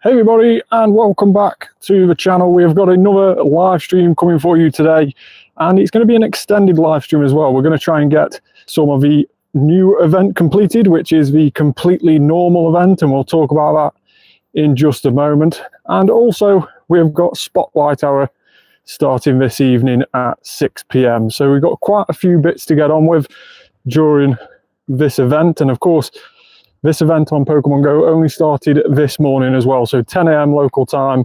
Hey everybody, and welcome back to the channel. We have got another live stream coming for you today, and it's going to be an extended live stream as well. We're going to try and get some of the new event completed, which is the completely normal event, and we'll talk about that in just a moment. And also we've got Spotlight Hour starting this evening at 6 p.m. So we've got quite a few bits to get on with during this event, and of course this event on Pokemon Go only started this morning as well. So 10 a.m. local time,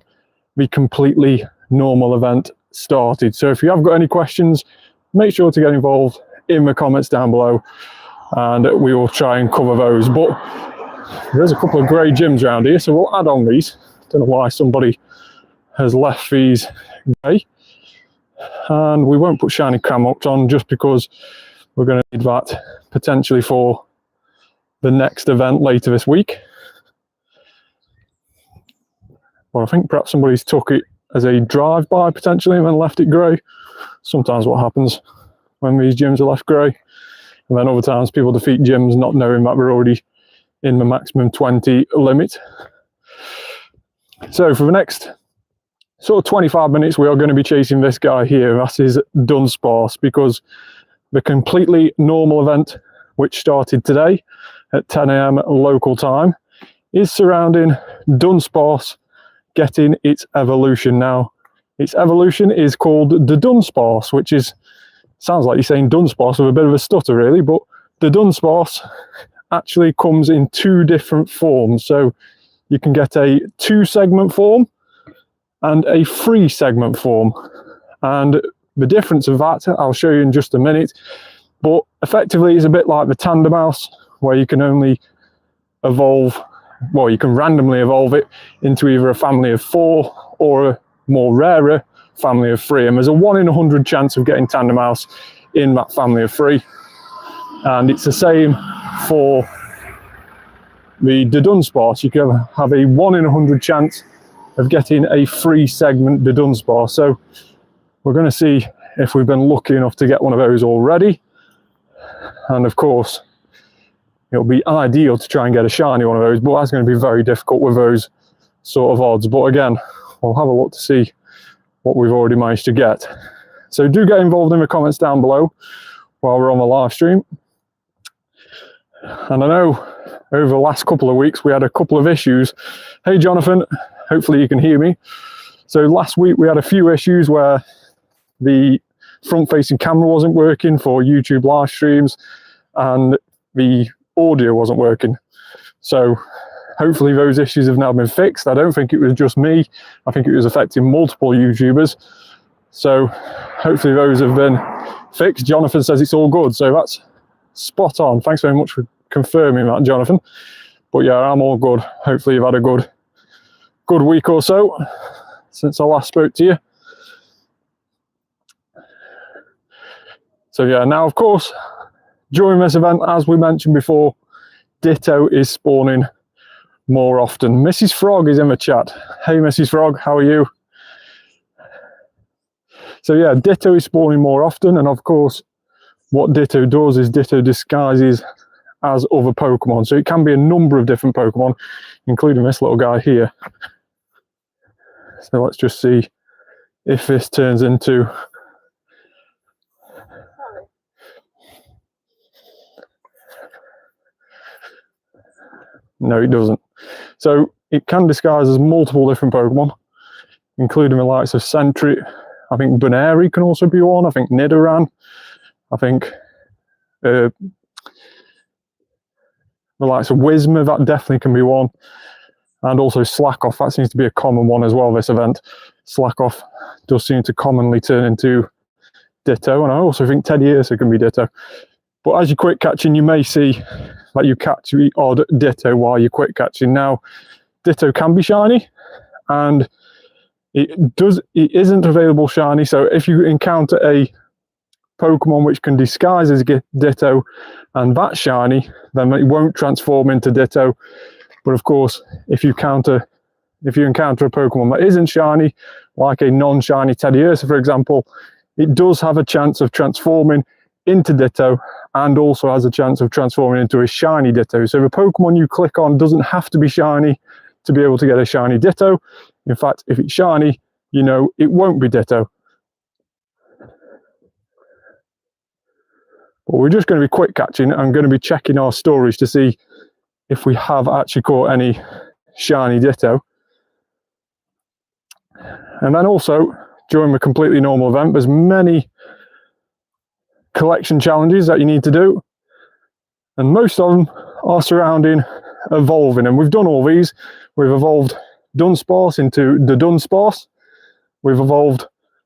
the completely normal event started. So if you have got any questions, make sure to get involved in the comments down below, and we will try and cover those. But there's a couple of grey gyms around here, so we'll add on these. Don't know why somebody has left these grey. And we won't put shiny Cramox on just because we're going to need that potentially for the next event later this week. Well, I think perhaps somebody's took it as a drive-by potentially and then left it grey. Sometimes what happens when these gyms are left grey. And then other times people defeat gyms not knowing that we're already in the maximum 20 limit. So for the next sort of 25 minutes, we are going to be chasing this guy here. That is Dunsparce, because the completely normal event, which started today at 10 a.m. local time, is surrounding Dunsparce getting its evolution. Now, its evolution is called the Dunsparce, which is, sounds like you're saying Dunsparce with a bit of a stutter really, but the Dunsparce actually comes in two different forms. So you can get a 2-segment form and a 3-segment form. And the difference of that, I'll show you in just a minute. But effectively, it's a bit like the Tandemaus, where you can only evolve, well, you can randomly evolve it into either a family of 4 or a more rarer family of 3. And there's a 1 in 100 chance of getting Tandemaus in that family of 3. And it's the same for the Dunsparce. You can have a 1 in 100 chance of getting a 3-segment Dunsparce. So we're going to see if we've been lucky enough to get one of those already. And of course, it'll be ideal to try and get a shiny one of those, but that's going to be very difficult with those sort of odds. But again, we'll have a look to see what we've already managed to get. So do get involved in the comments down below while we're on the live stream. And I know over the last couple of weeks we had a couple of issues. Hey Jonathan, hopefully you can hear me. So last week we had a few issues where the front-facing camera wasn't working for YouTube live streams and the audio wasn't working. So hopefully those issues have now been fixed. I don't think it was just me. I think it was affecting multiple YouTubers. So hopefully those have been fixed. Jonathan says it's all good, so that's spot on. Thanks very much for confirming that, Jonathan. But yeah, I'm all good. Hopefully you've had a good week or so since I last spoke to you. So yeah, now of course, during this event, as we mentioned before, Ditto is spawning more often. Mrs. Frog is in the chat. Hey Mrs. Frog, how are you? So yeah, Ditto is spawning more often, and of course, what Ditto does is Ditto disguises as other Pokemon. So it can be a number of different Pokemon, including this little guy here. So let's just see if this turns into... No, it doesn't. So it can disguise as multiple different Pokemon, including the likes of Sentry. I think Buneri can also be one. I think Nidoran. I think the likes of Whismur, that definitely can be one. And also Slackoff, that seems to be a common one as well this event. Slackoff does seem to commonly turn into Ditto. And I also think Teddiursa can be Ditto. But as you're quick catching, you may see that you catch the odd Ditto while you're quick catching. Now, Ditto can be shiny, and it isn't available shiny. So if you encounter a Pokemon which can disguise as Ditto and that's shiny, then it won't transform into Ditto. But of course, if you encounter a Pokemon that isn't shiny, like a non-shiny Teddiursa, for example, it does have a chance of transforming into Ditto, and also has a chance of transforming into a shiny Ditto. So the Pokemon you click on doesn't have to be shiny to be able to get a shiny Ditto. In fact, if it's shiny, you know it won't be Ditto. But we're just going to be quick catching. I'm going to be checking our storage to see if we have actually caught any shiny Ditto. And then also, during a completely normal event, there's many collection challenges that you need to do. And most of them are surrounding evolving. And we've done all these. We've evolved Dunsparce into the Dunsparce. We've evolved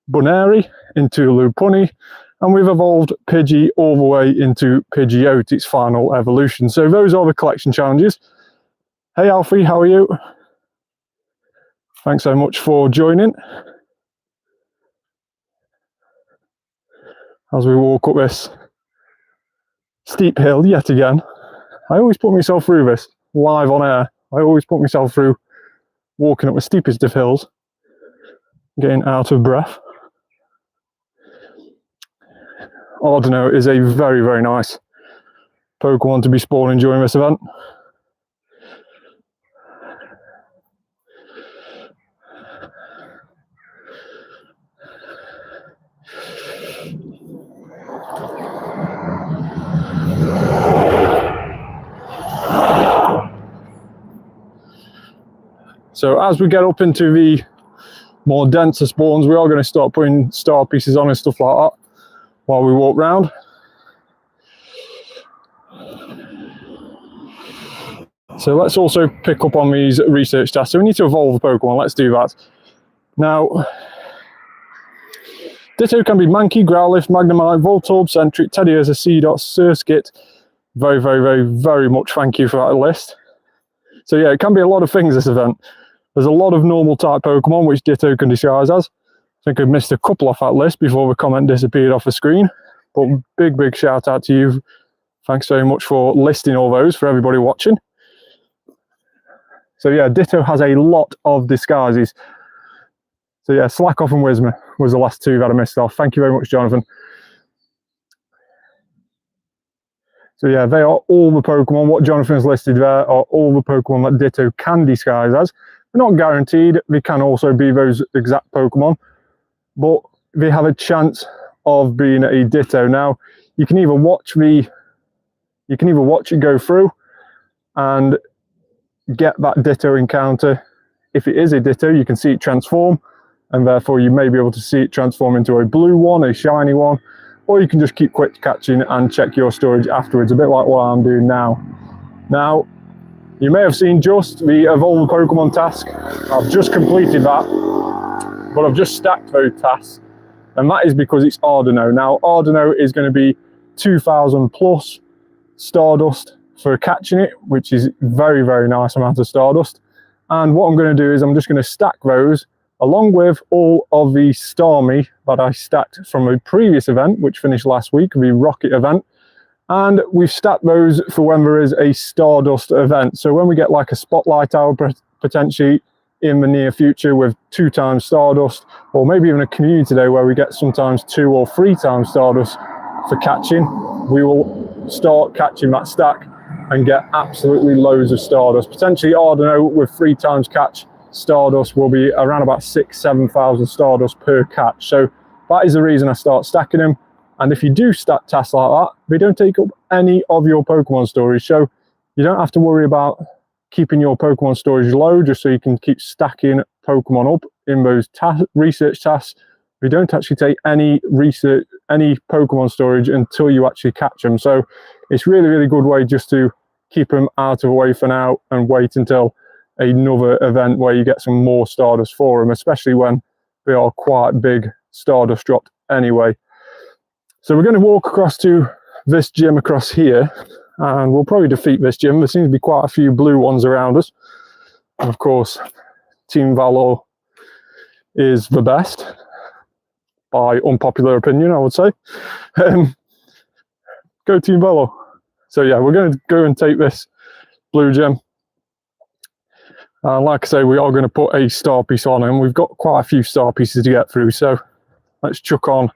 Bunary into Lopunny. And we've evolved Pidgey all the way into Pidgeot, its final evolution. So those are the collection challenges. Hey Alfie, how are you? Thanks so much for joining. As we walk up this steep hill yet again. I always put myself through this live on air. I always put myself through walking up the steepest of hills, getting out of breath. Ardeno is a very, very nice Pokemon to be spawning during this event. So as we get up into the more denser spawns, we are going to start putting star pieces on and stuff like that while we walk round. So let's also pick up on these research tasks. So we need to evolve the Pokemon. Let's do that. Now, Ditto can be Mankey, Growlithe, Magnemite, Voltorb, Sentry, Teddiursa, Seedot, Surskit. Very, very, very, very much thank you for that list. So yeah, it can be a lot of things, this event. There's a lot of normal type Pokemon which Ditto can disguise as. I think I've missed a couple off that list before the comment disappeared off the screen. But big, big shout out to you. Thanks very much for listing all those for everybody watching. So yeah, Ditto has a lot of disguises. So yeah, Slack Off and Whismer was the last two that I missed off. Thank you very much, Jonathan. So yeah, they are all the Pokemon. What Jonathan's listed there are all the Pokemon that Ditto can disguise as. They're not guaranteed. They can also be those exact Pokemon, but they have a chance of being a Ditto. Now, you can either watch it go through and get that Ditto encounter. If it is a Ditto, you can see it transform, and therefore you may be able to see it transform into a blue one, a shiny one, or you can just keep quick catching and check your storage afterwards, a bit like what I'm doing now. Now, you may have seen just the Evolve Pokemon task. I've just completed that, but I've just stacked those tasks, and that is because it's Ardeno. Now, Ardeno is going to be 2,000 plus Stardust for catching it, which is very, very nice amount of Stardust. And what I'm going to do is I'm just going to stack those along with all of the Starmie that I stacked from a previous event, which finished last week, the Rocket event. And we've stacked those for when there is a Stardust event. So when we get like a Spotlight Hour potentially in the near future with 2 times Stardust, or maybe even a Community Day where we get sometimes 2 or 3 times Stardust for catching, we will start catching that stack and get absolutely loads of Stardust. Potentially Ardeno with 3 times catch Stardust will be around about 6,000–7,000 Stardust per catch. So that is the reason I start stacking them. And if you do stack tasks like that, they don't take up any of your Pokemon storage. So you don't have to worry about keeping your Pokemon storage low just so you can keep stacking Pokemon up in those research tasks. We don't actually take any Pokemon storage until you actually catch them. So it's really, really good way just to keep them out of the way for now and wait until another event where you get some more Stardust for them, especially when they are quite big Stardust dropped anyway. So we're going to walk across to this gym across here, and we'll probably defeat this gym. There seems to be quite a few blue ones around us. And of course, Team Valor is the best, by unpopular opinion, I would say. Go Team Valor. So yeah, we're going to go and take this blue gem. Like I say, we are going to put a star piece on, and we've got quite a few star pieces to get through. So let's chuck on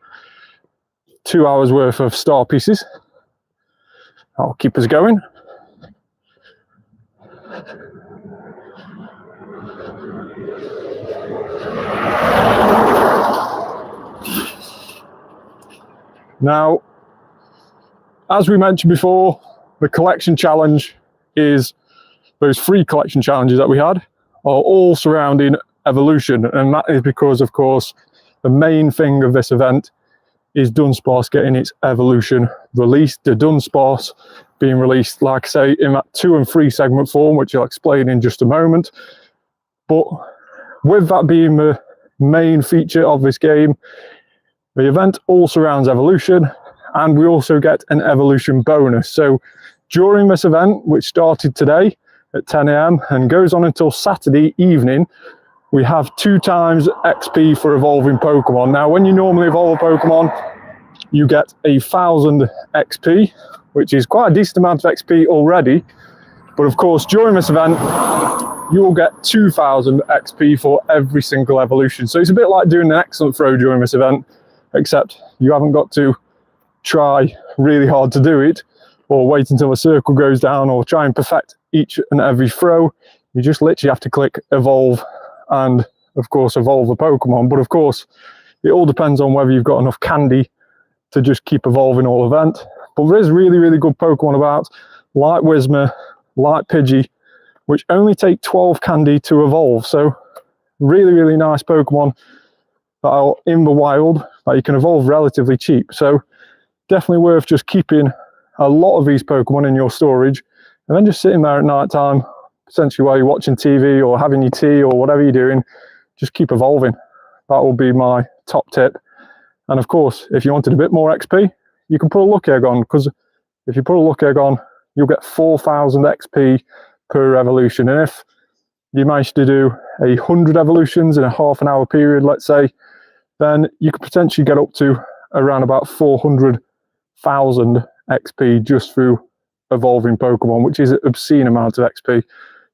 2 hours worth of star pieces. That'll keep us going. Now, as we mentioned before, the collection challenge is those 3 collection challenges that we had are all surrounding evolution, and that is because, of course, the main thing of this event is Dunsparce getting its evolution released. The Dunsparce being released, like I say, in that 2 and 3 segment form, which I'll explain in just a moment. But with that being the main feature of this game, the event all surrounds evolution, and we also get an evolution bonus. So during this event, which started today at 10 AM and goes on until Saturday evening, we have 2 times XP for evolving Pokemon. Now, when you normally evolve a Pokemon, you get 1,000 XP, which is quite a decent amount of XP already. But of course, during this event, you will get 2,000 XP for every single evolution. So it's a bit like doing an excellent throw during this event, except you haven't got to try really hard to do it, or wait until the circle goes down, or try and perfect each and every throw. You just literally have to click evolve and, of course, evolve a Pokemon. But of course, it all depends on whether you've got enough candy to just keep evolving all event. But there is really, really good Pokemon about, like Whismur, like Pidgey, which only take 12 candy to evolve. So really, really nice Pokemon that are in the wild that you can evolve relatively cheap. So definitely worth just keeping a lot of these Pokemon in your storage, and then just sitting there at night time, essentially while you're watching TV or having your tea or whatever you're doing, just keep evolving. That will be my top tip. And of course, if you wanted a bit more XP, you can put a luck egg on, because if you put a luck egg on, you'll get 4,000 XP per evolution. And if you manage to do 100 evolutions in a half an hour period, let's say, then you could potentially get up to around about 400,000 XP just through evolving Pokemon, which is an obscene amount of XP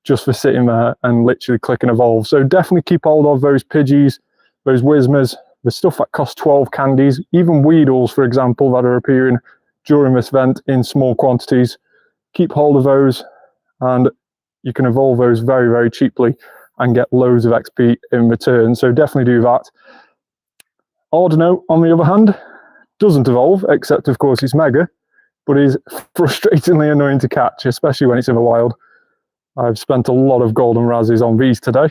just for sitting there and literally clicking evolve. So definitely keep hold of those Pidgeys, those Whismurs, the stuff that costs 12 candies, even Weedles, for example, that are appearing during this event in small quantities. Keep hold of those, and you can evolve those very, very cheaply and get loads of XP in return. So definitely do that. Ordino, on the other hand, doesn't evolve, except of course it's Mega, but is frustratingly annoying to catch, especially when it's in the wild. I've spent a lot of golden Razzies on these today,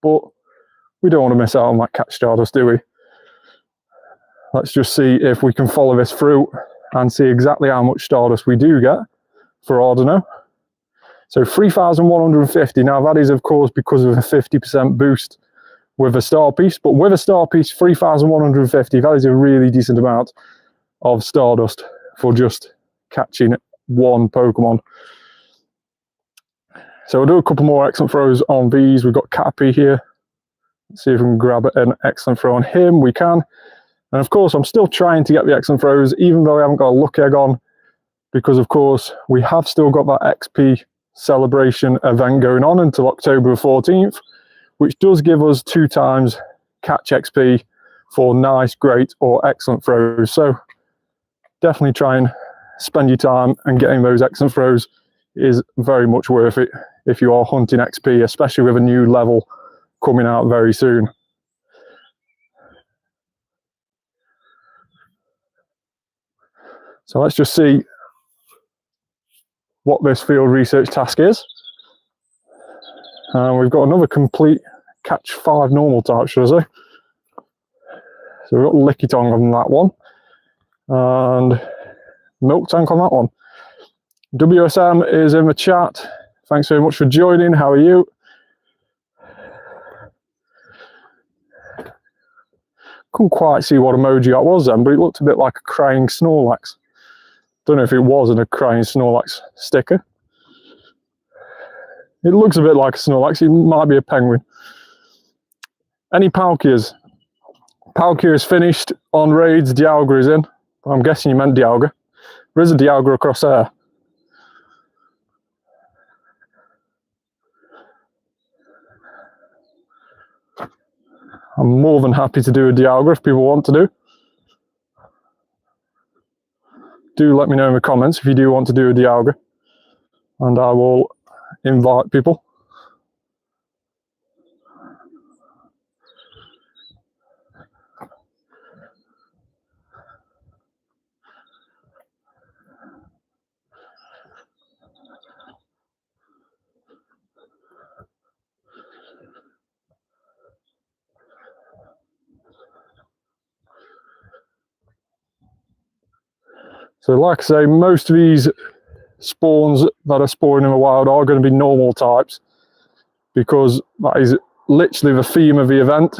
but we don't want to miss out on that catch Stardust, do we? Let's just see if we can follow this through and see exactly how much Stardust we do get for Ordino. So 3,150. Now that is of course because of a 50% boost with a star piece, but with a star piece, 3,150, that is a really decent amount of Stardust for just catching one Pokemon. So we'll do a couple more excellent throws on these. We've got Caterpie here. Let's see if we can grab an excellent throw on him. We can. And of course, I'm still trying to get the excellent throws, even though I haven't got a luck egg on, because of course, we have still got that XP celebration event going on until October 14th, which does give us 2 times catch XP for nice, great, or excellent throws. So definitely try and spend your time, and getting those excellent throws is very much worth it if you are hunting XP, especially with a new level coming out very soon. So let's just see what this field research task is. And we've got another complete catch 5 normal type, should I say. So we've got Lickitung on that one, and Milk Tank on that one. WSM is in the chat. Thanks very much for joining. How are you? Couldn't quite see what emoji that was then, but it looked a bit like a crying Snorlax. Don't know if it wasn't a crying Snorlax sticker. It looks a bit like a Snorlax. It might be a penguin. Any Palkias? Palkia is finished on raids. Dialga is in. I'm guessing you meant Dialga. There is a Dialga across there. I'm more than happy to do a Dialga if people want to do. Do let me know in the comments if you do want to do a Dialga, and I will invite people. So like I say, most of these spawns that are spawning in the wild are going to be normal types, because that is literally the theme of the event,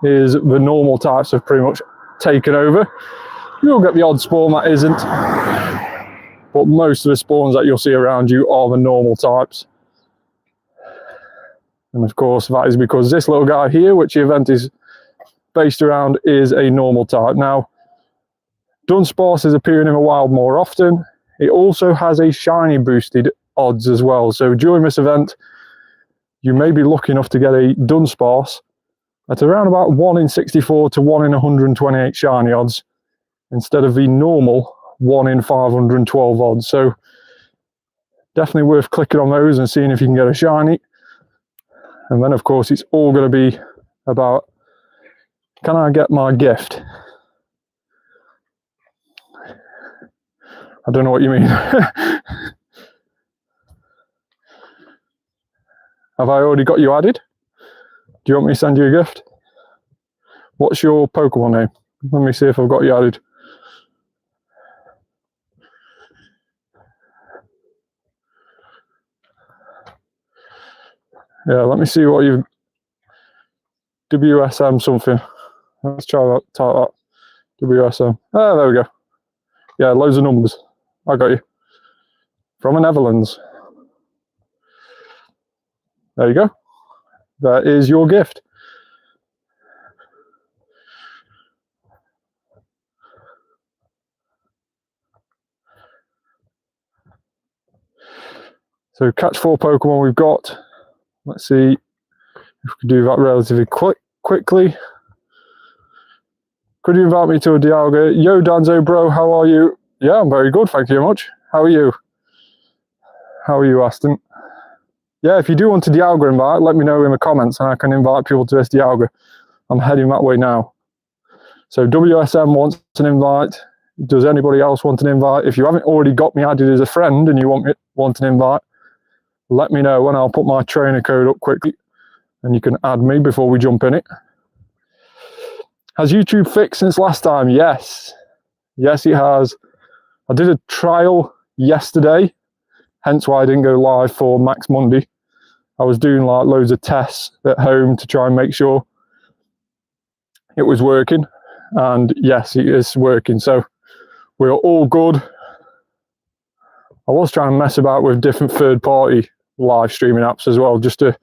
is the normal types have pretty much taken over. You'll get the odd spawn that isn't, but most of the spawns that you'll see around you are the normal types. And of course that is because this little guy here, which the event is based around, is a normal type. Now, Dunsparce is appearing in the wild more often. It also has a shiny boosted odds as well. So during this event, you may be lucky enough to get a Dunsparce at around about 1 in 64 to 1 in 128 shiny odds, instead of the normal 1 in 512 odds. So definitely worth clicking on those and seeing if you can get a shiny. And then of course it's all going to be about, can I get my gift? I don't know what you mean. Have I already got you added? Do you want me to send you a gift? What's your Pokemon name? Let me see if I've got you added. Yeah, let me see what you've... WSM something. Let's try that. Type that. WSM. Ah, there we go. Yeah, loads of numbers. I got you. From the Netherlands. There you go. That is your gift. So catch 4 Pokemon we've got. Let's see if we can do that relatively quickly. Could you invite me to a Dialga? Yo, Danzo, bro, how are you? Yeah, I'm very good, thank you very much. How are you? How are you, Aston? Yeah, if you do want a Dialga invite, let me know in the comments and I can invite people to this Dialga. I'm heading that way now. So WSM wants an invite. Does anybody else want an invite? If you haven't already got me added as a friend and you want an invite, let me know and I'll put my trainer code up quickly and you can add me before we jump in it. Has YouTube fixed since last time? Yes. Yes, it has. I did a trial yesterday, hence why I didn't go live for Max Monday. I was doing like loads of tests at home to try and make sure it was working. And yes, it is working. So we're all good. I was trying to mess about with different third-party live streaming apps as well, just to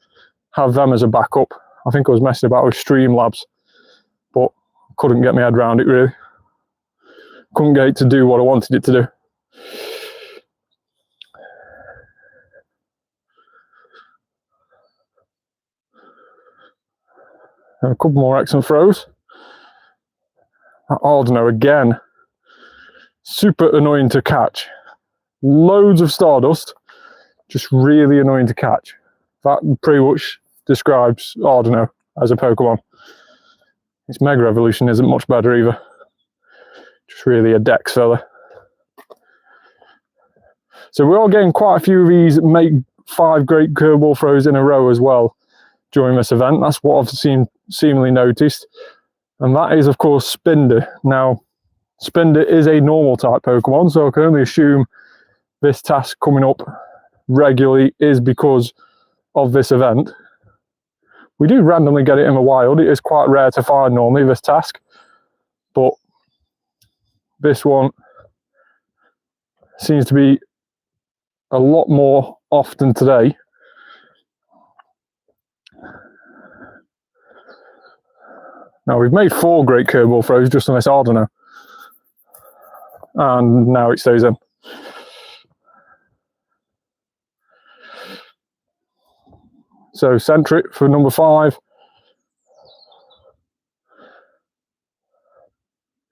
have them as a backup. I think I was messing about with Streamlabs, but couldn't get my head around it really. Couldn't get it to do what I wanted it to do. And a couple more excellent throws. Ardeno again. Super annoying to catch. Loads of Stardust. Just really annoying to catch. That pretty much describes Ardeno as a Pokemon. Its Mega Evolution isn't much better either. Just really a Dex fella. So we're all getting quite a few of these make 5 great curveball throws in a row as well during this event. That's what I've seemingly noticed. And that is, of course, Spinder. Now, Spinder is a normal type Pokemon, so I can only assume this task coming up regularly is because of this event. We do randomly get it in the wild. It is quite rare to find normally, this task. But this one seems to be a lot more often today. Now we've made 4 great curveball throws just on this Ardeno. And now it stays in. So Centric for number 5.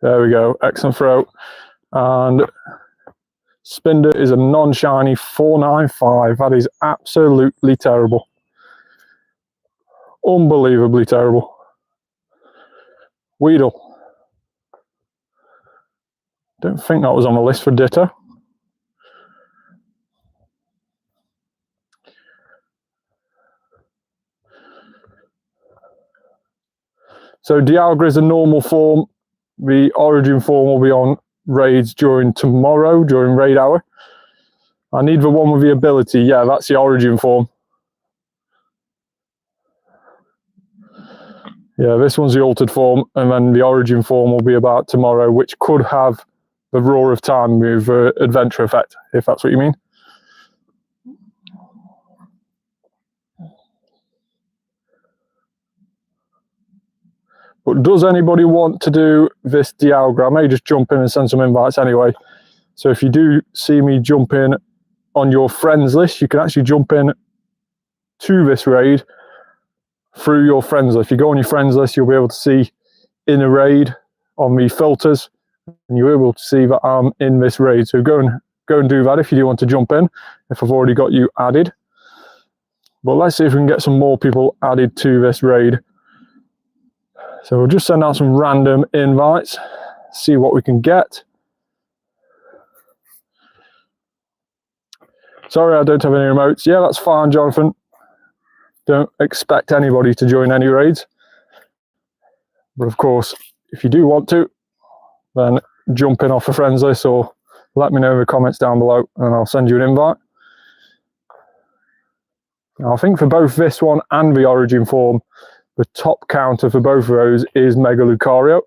There we go, excellent throw. And Spinder is a non-shiny 495. That is absolutely terrible. Unbelievably terrible. Weedle. Don't think that was on the list for Ditto. So Dialga is a normal form. The origin form will be on raids during tomorrow, during raid hour. I need the one with the ability. Yeah, that's the origin form. Yeah, this one's the altered form, and then the origin form will be about tomorrow, which could have the Roar of Time move, adventure effect, if that's what you mean. But does anybody want to do this Dialga? I may just jump in and send some invites anyway. So if you do see me jump in on your friends list, you can actually jump in to this raid through your friends list. If you go on your friends list, you'll be able to see in a raid on the filters, and you're able to see that I'm in this raid. So go and do that if you do want to jump in, if I've already got you added. But let's see if we can get some more people added to this raid. So we'll just send out some random invites, see what we can get. Sorry, I don't have any remotes. Yeah, that's fine, Jonathan. Don't expect anybody to join any raids. But of course, if you do want to, then jump in off a friends list or let me know in the comments down below and I'll send you an invite. Now, I think for both this one and the origin form, the top counter for both of those is Mega Lucario.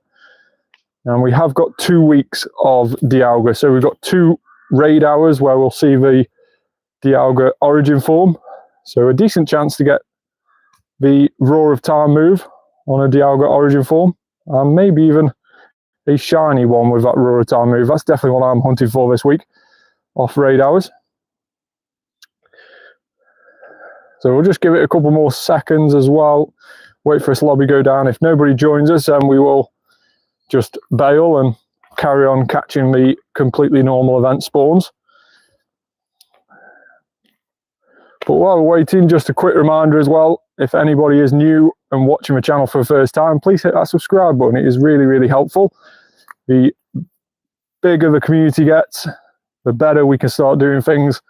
And we have got 2 weeks of Dialga. So we've got 2 raid hours where we'll see the Dialga origin form. So a decent chance to get the Roar of Time move on a Dialga origin form. And maybe even a shiny one with that Roar of Time move. That's definitely what I'm hunting for this week off raid hours. So we'll just give it a couple more seconds as well. Wait for this lobby go down. If nobody joins us, then we will just bail and carry on catching the completely normal event spawns. But while we're waiting, just a quick reminder as well, if anybody is new and watching the channel for the first time, please hit that subscribe button. It is really, really helpful. The bigger the community gets, the better we can start doing things.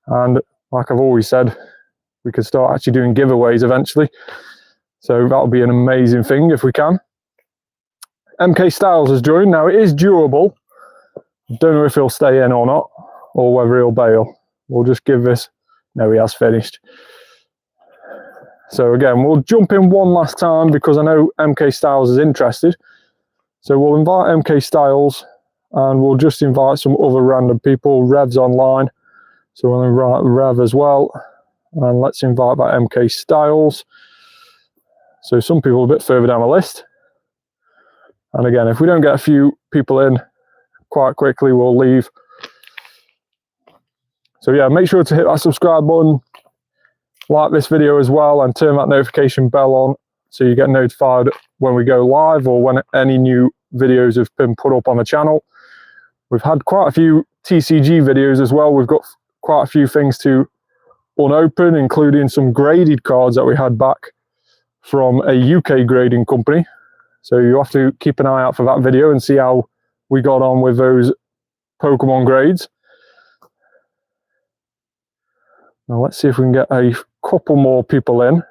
And like I've always said, we can start actually doing giveaways eventually. So that'll be an amazing thing if we can. MK Styles has joined. Now it is durable. Don't know if he'll stay in or not, or whether he'll bail. We'll just give this. No, he has finished. So again, we'll jump in one last time because I know MK Styles is interested. So we'll invite MK Styles and we'll just invite some other random people. Rev's online. So we'll invite Rev as well. And let's invite that MK Styles. So some people a bit further down the list. And again, if we don't get a few people in quite quickly, we'll leave. So yeah, make sure to hit that subscribe button, like this video as well, and turn that notification bell on so you get notified when we go live or when any new videos have been put up on the channel. We've had quite a few TCG videos as well. We've got quite a few things to unopen, including some graded cards that we had back from a UK grading company. So you have to keep an eye out for that video and see how we got on with those Pokemon grades. Now let's see if we can get a couple more people in.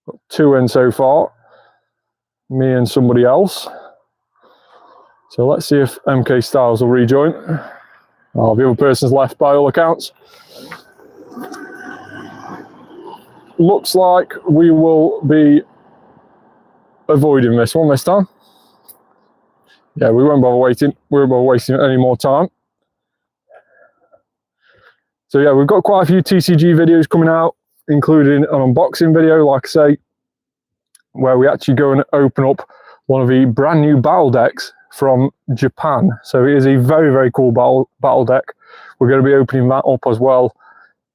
Got 2 in so far. Me and somebody else. So let's see if MK Styles will rejoin. Oh, the other person's left by all accounts. Looks like we will be avoiding this one this time. Yeah, we won't bother waiting. We won't bother wasting any more time. So yeah, we've got quite a few TCG videos coming out, including an unboxing video, like I say, where we actually go and open up one of the brand new battle decks from Japan. So it is a very, very cool battle deck. We're going to be opening that up as well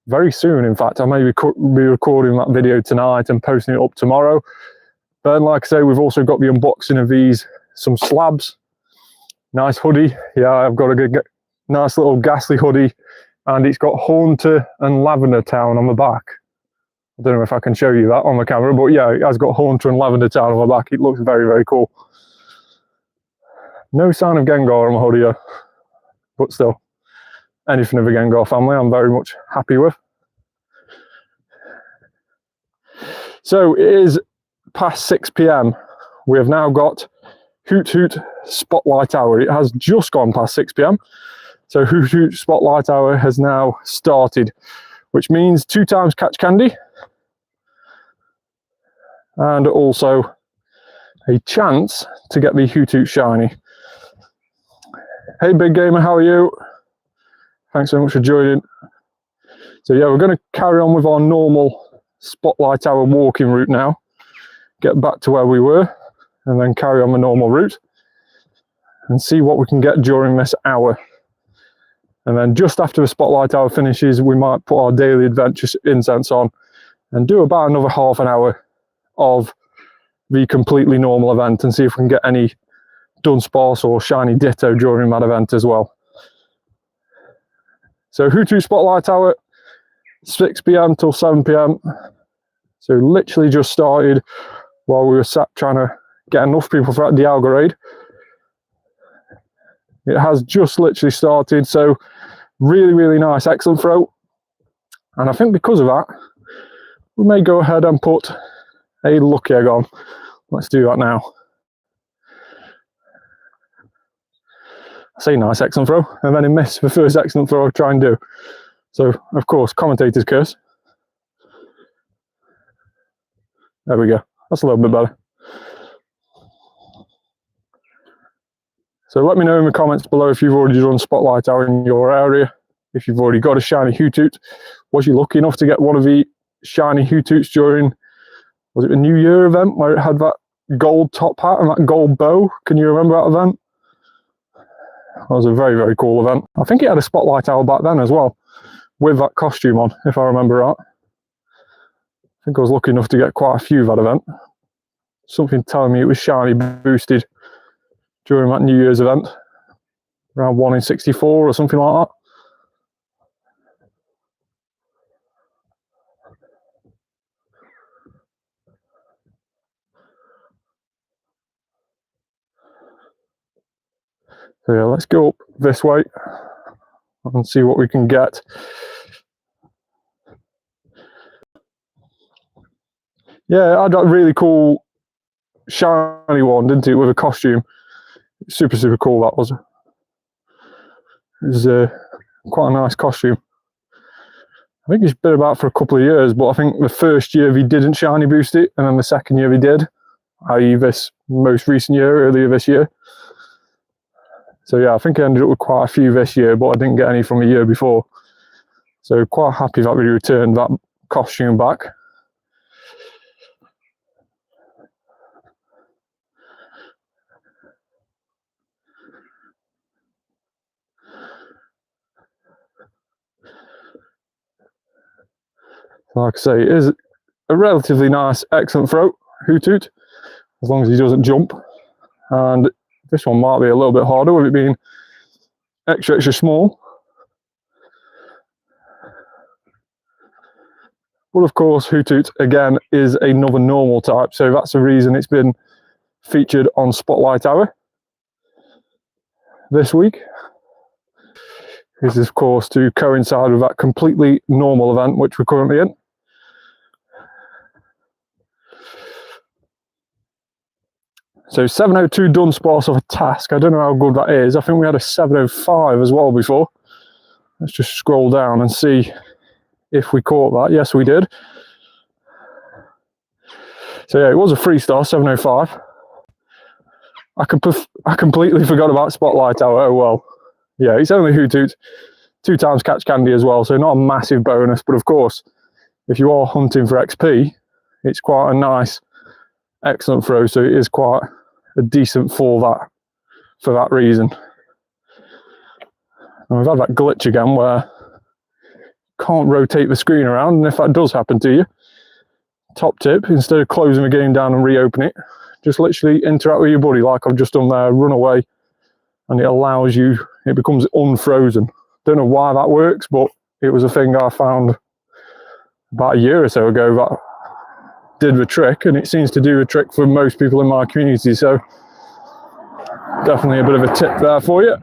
very soon. In fact, I may be recording that video tonight and posting it up tomorrow. But like I say, we've also got the unboxing of some slabs. Nice hoodie. Yeah, I've got a good, nice little ghastly hoodie, and it's got Haunter and Lavender Town on the back. I don't know if I can show you that on the camera, but yeah, it has got Haunter and Lavender Town on the back. It looks very, very cool. No sign of Gengar on the hoodie, but still, anything of the Gengar family I'm very much happy with. So it is past 6 PM. We have now got Hoothoot Spotlight Hour. It has just gone past 6 PM. So Hoothoot Spotlight Hour has now started, which means 2 times catch candy and also a chance to get the Hoothoot shiny. Hey Big Gamer, how are you? Thanks so much for joining. So yeah, we're going to carry on with our normal Spotlight Hour walking route now. Get back to where we were and then carry on the normal route and see what we can get during this hour. And then just after the Spotlight Hour finishes, we might put our daily adventure incense on and do about another half an hour of the completely normal event and see if we can get any Dunsparce or shiny Ditto during that event as well. So Hoothoot Spotlight Hour, 6 PM till 7 PM. So literally just started while we were sat trying to get enough people for that Dialga raid. It has just literally started, so really, really nice, excellent throw. And I think because of that, we may go ahead and put a lucky egg on. Let's do that now. I say nice, excellent throw, and then I miss the first excellent throw I try and do. So, of course, commentator's curse. There we go. That's a little bit better. So let me know in the comments below if you've already done Spotlight Hour in your area. If you've already got a shiny Hoothoot. Was you lucky enough to get one of the shiny Hootoots during, was it the New Year event where it had that gold top hat and that gold bow? Can you remember that event? That was a very, very cool event. I think it had a Spotlight Hour back then as well, with that costume on, if I remember right. I think I was lucky enough to get quite a few that event. Something telling me it was shiny boosted during that New Year's event. Around 1 in 64 or something like that. So yeah, let's go up this way and see what we can get. Yeah, I had that really cool shiny one, didn't it, with a costume. Super, super cool that was. It was quite a nice costume. I think it's been about for a couple of years, but I think the first year he didn't shiny boost it, and then the second year he did, i.e. this most recent year, earlier this year. So yeah, I think I ended up with quite a few this year, but I didn't get any from the year before. So quite happy that we returned that costume back. Like I say, it is a relatively nice, excellent throw, Hoothoot, as long as he doesn't jump. And this one might be a little bit harder with it being extra, extra small. But of course, Hoothoot, again, is another normal type, so that's the reason it's been featured on Spotlight Hour this week. This is, of course, to coincide with that completely normal event, which we're currently in. So 702 Dunsparce of a task. I don't know how good that is. I think we had a 705 as well before. Let's just scroll down and see if we caught that. Yes, we did. So yeah, it was a 3-star, 705. I completely forgot about Spotlight Hour. Oh well. Yeah, it's only Hoothoot. 2 times catch candy as well, so not a massive bonus. But of course, if you are hunting for XP, it's quite a nice, excellent throw. So it is quite a decent for that reason. And we've had that glitch again where you can't rotate the screen around, and if that does happen to you, top tip, instead of closing the game down and reopen it, just literally interact with your buddy like I've just done there, run away and it allows you, it becomes unfrozen. Don't know why that works, but it was a thing I found about a year or so ago that did the trick, and it seems to do a trick for most people in my community. So definitely a bit of a tip there for you.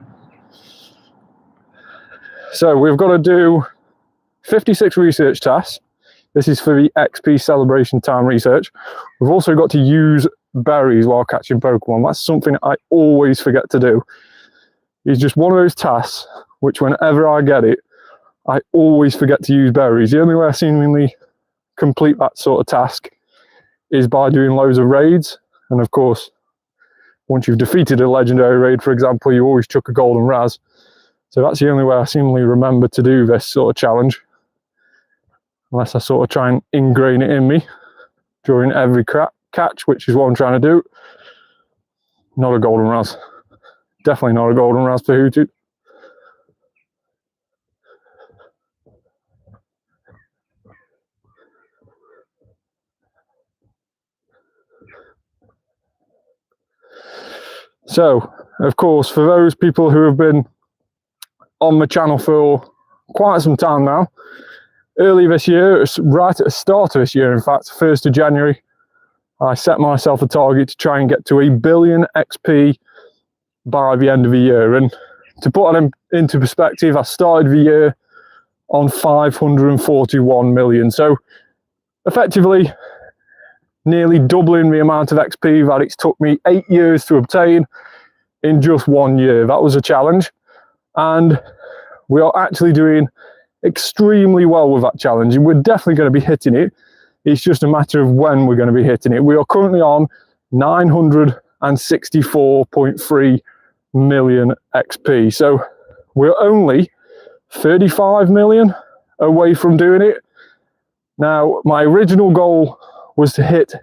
So we've got to do 56 research tasks. This is for the XP celebration time research. We've also got to use berries while catching Pokemon. That's something I always forget to do. It's just one of those tasks which whenever I get it, I always forget to use berries. The only way I seemingly complete that sort of task is by doing loads of raids. And of course, once you've defeated a legendary raid, for example, you always chuck a golden raz. So that's the only way I seemingly remember to do this sort of challenge. Unless I sort of try and ingrain it in me during every catch, which is what I'm trying to do. Not a golden raz. Definitely not a golden raz for Hoothoot. So, of course, for those people who have been on the channel for quite some time now, early this year, right at the start of this year, in fact, 1st of January, I set myself a target to try and get to 1 billion XP by the end of the year. And to put that into perspective, I started the year on 541 million. So effectively, nearly doubling the amount of XP that it's took me 8 years to obtain in just 1 year. That was a challenge. And we are actually doing extremely well with that challenge. And we're definitely going to be hitting it. It's just a matter of when we're going to be hitting it. We are currently on 964.3 million XP. So we're only 35 million away from doing it. Now, my original goal was to hit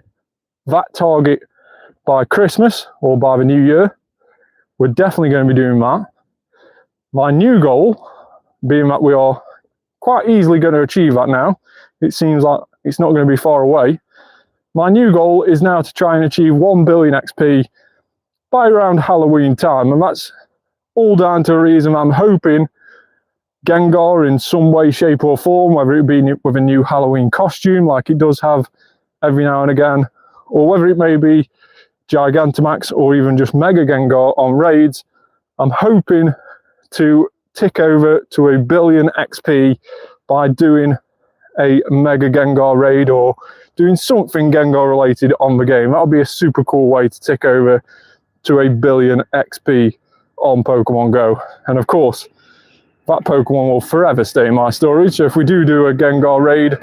that target by Christmas or by the new year. We're definitely going to be doing that. My new goal, being that we are quite easily going to achieve that now, it seems like it's not going to be far away. My new goal is now to try and achieve 1 billion XP by around Halloween time, and that's all down to a reason I'm hoping Gengar in some way, shape or form, whether it be with a new Halloween costume like it does have every now and again, or whether it may be Gigantamax or even just Mega Gengar on raids, I'm hoping to tick over to 1 billion XP by doing a Mega Gengar raid or doing something Gengar related on the game. That'll be a super cool way to tick over to 1 billion XP on Pokemon Go. And of course, that Pokemon will forever stay in my storage. So if we do a Gengar raid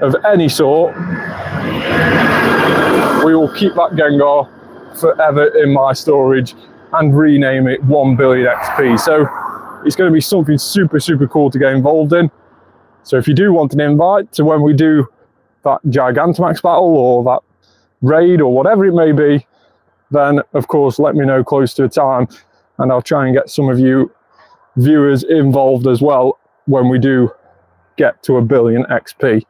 of any sort, we will keep that Gengar forever in my storage and rename it 1 billion XP. So it's going to be something super, super cool to get involved in. So if you do want an invite to when we do that Gigantamax battle or that raid or whatever it may be, then of course let me know close to the time and I'll try and get some of you viewers involved as well when we do get to 1 billion XP.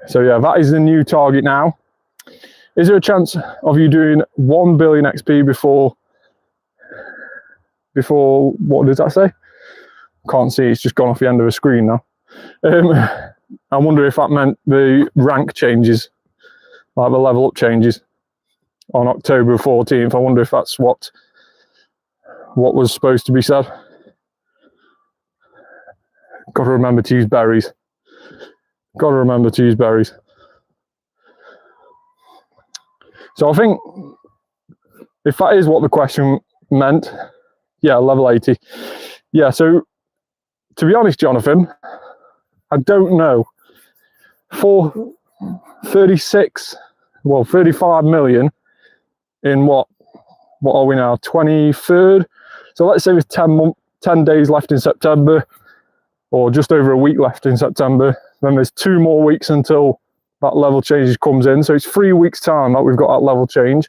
So yeah, that is the new target now. Is there a chance of you doing 1 billion XP before, what does that say? Can't see, it's just gone off the end of the screen now. I wonder if that meant the rank changes, like the level up changes on October 14th. I wonder if that's what was supposed to be said. Got to remember to use berries. Got to remember to use berries. So I think if that is what the question meant, yeah, level 80. Yeah, so to be honest, Jonathan, I don't know. For 35 million in what are we now, 23rd? So let's say there's 10 days left in September, or just over a week left in September. Then there's 2 more weeks until that level change comes in. So it's 3 weeks time that we've got that level change.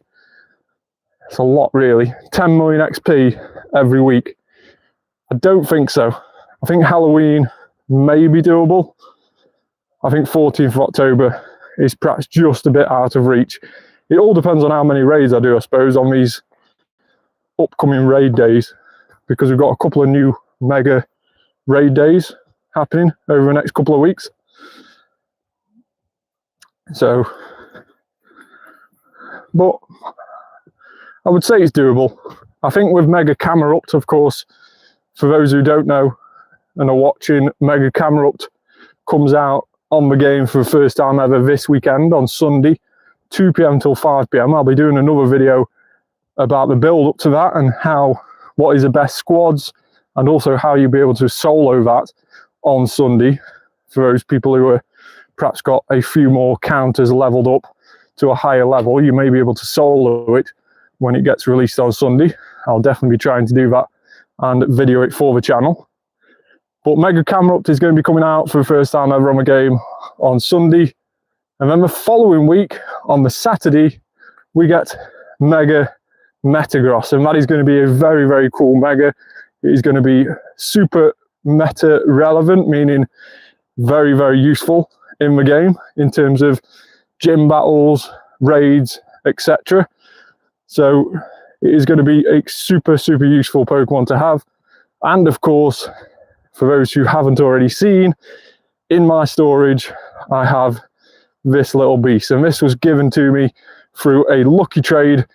It's a lot, really. 10 million XP every week. I don't think so. I think Halloween may be doable. I think 14th of October is perhaps just a bit out of reach. It all depends on how many raids I do, I suppose, on these upcoming raid days, because we've got a couple of new mega raid days happening over the next couple of weeks. So, but I would say it's doable. I think with Mega Camerupt, of course, for those who don't know and are watching, Mega Camerupt comes out on the game for the first time ever this weekend on Sunday, 2 PM till 5 PM. I'll be doing another video about the build up to that and what is the best squads, and also how you'll be able to solo that on Sunday for those people who are perhaps got a few more counters leveled up to a higher level. You may be able to solo it when it gets released on Sunday. I'll definitely be trying to do that and video it for the channel. But Mega Camerupt is going to be coming out for the first time ever on the game on Sunday. And then the following week, on the Saturday, we get Mega Metagross. And that is going to be a very, very cool Mega. It is going to be super meta relevant, meaning very, very useful in the game in terms of gym battles, raids, etc. So it is going to be a super, super useful Pokemon to have. And of course, for those who haven't already seen, in my storage, I have this little beast. And this was given to me through a lucky trade,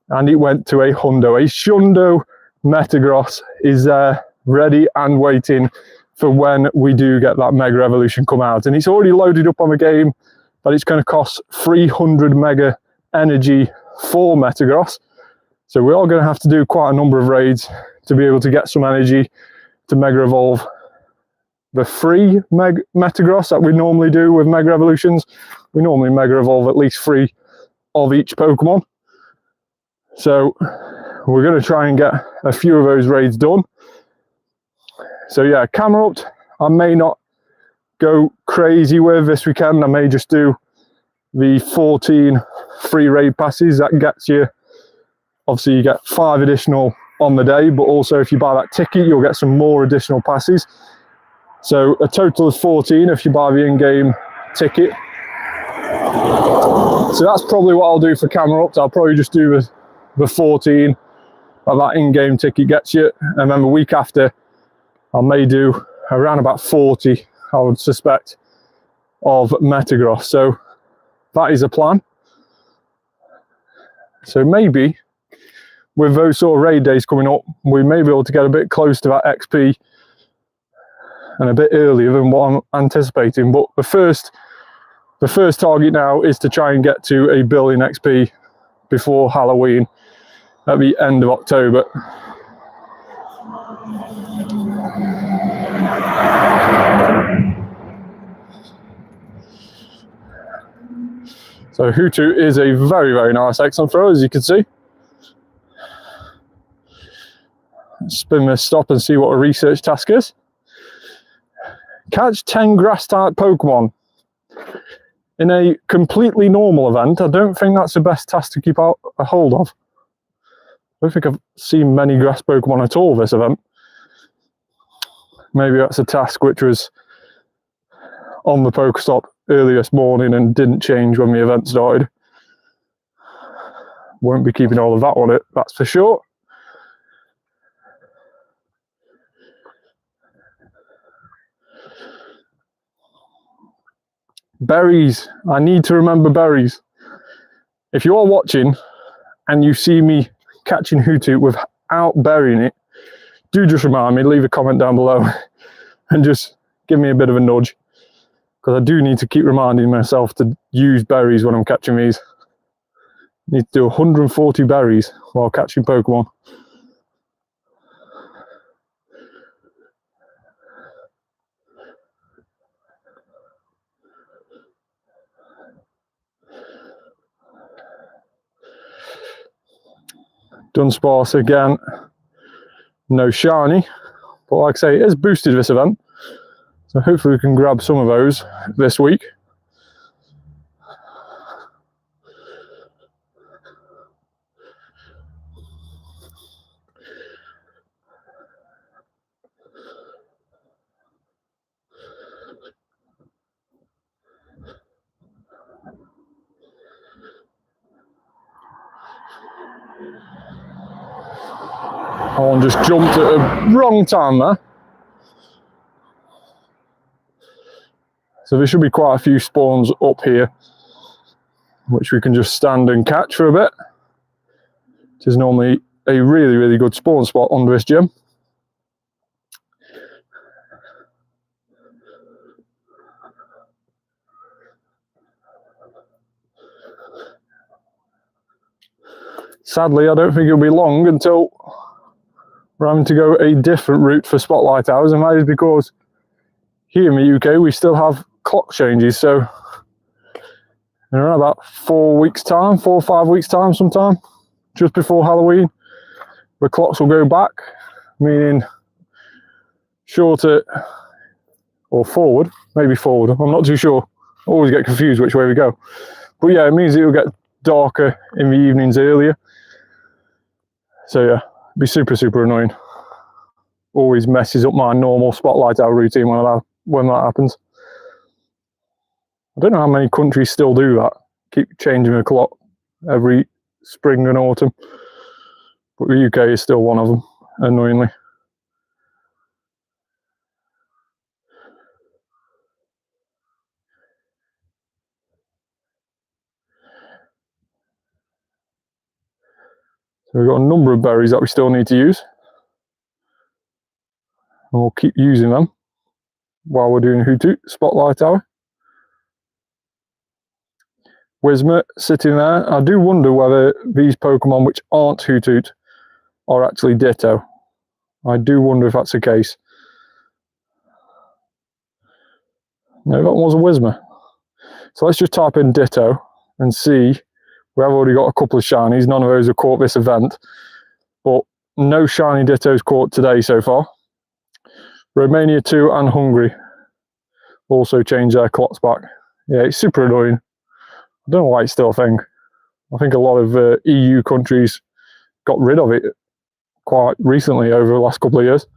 and it went to a hundo. A Shundo Metagross is there, ready and waiting for when we do get that Mega Evolution come out. And it's already loaded up on the game, but it's going to cost 300 Mega Energy for Metagross. So we are going to have to do quite a number of raids to be able to get some energy to Mega Evolve the free Metagross that we normally do with Mega Evolutions. We normally Mega Evolve at least 3 of each Pokemon. So we're going to try and get a few of those raids done. So yeah, Camerupt, I may not go crazy with this weekend. I may just do the 14 free raid passes. That gets you, obviously you get 5 additional on the day, but also if you buy that ticket, you'll get some more additional passes. So a total of 14 if you buy the in-game ticket. So that's probably what I'll do for Camerupt. I'll probably just do the 14 that that in-game ticket gets you, and then the week after I may do around about 40, I would suspect, of Metagross. So that is a plan. So maybe with those sort of raid days coming up, we may be able to get a bit close to that XP and a bit earlier than what I'm anticipating. But the first target now is to try and get to 1 billion XP before Halloween at the end of October. So Hoothoot is a very, very nice excellent throw, as you can see. Let's spin this stop and see what a research task is. Catch 10 grass type Pokemon. In a completely normal event, I don't think that's the best task to keep a hold of. I don't think I've seen many grass Pokemon at all this event. Maybe that's a task which was on the Pokestop early this morning and didn't change when the event started. Won't be keeping all of that on it, that's for sure. Berries. I need to remember berries. If you are watching and you see me catching Hoothoot without burying it, do just remind me, leave a comment down below and just give me a bit of a nudge, because I do need to keep reminding myself to use berries when I'm catching these. I need to do 140 berries while catching Pokemon. Dunsparce again, no shiny, but like I say, it has boosted this event, so hopefully we can grab some of those this week. One just jumped at a wrong time there. So there should be quite a few spawns up here, which we can just stand and catch for a bit. Which is normally a really, really good spawn spot under this gym. Sadly, I don't think it'll be long until we're having to go a different route for spotlight hours, and that is because here in the UK we still have clock changes. So in around about 4 weeks' time, 4 or 5 weeks' time, sometime just before Halloween, the clocks will go back, meaning shorter or forward, maybe forward. I'm not too sure. I always get confused which way we go. But yeah, it means it will get darker in the evenings earlier. So yeah, it'd be super, super annoying. Always messes up my normal spotlight hour routine when that happens. I don't know how many countries still do that. Keep changing the clock every spring and autumn. But the UK is still one of them, annoyingly. So we've got a number of berries that we still need to use. And we'll keep using them while we're doing Hoothoot Spotlight Hour. Whismur sitting there. I do wonder whether these Pokemon which aren't Hoothoot are actually Ditto. I do wonder if that's the case. No, that was a Whismur. So let's just type in Ditto and see. We have already got a couple of shinies. None of those are caught this event. But no shiny Dittos caught today so far. Romania 2 and Hungary also changed their clocks back. Yeah, it's super annoying. I don't know why it's still a thing. I think a lot of EU countries got rid of it quite recently over the last couple of years.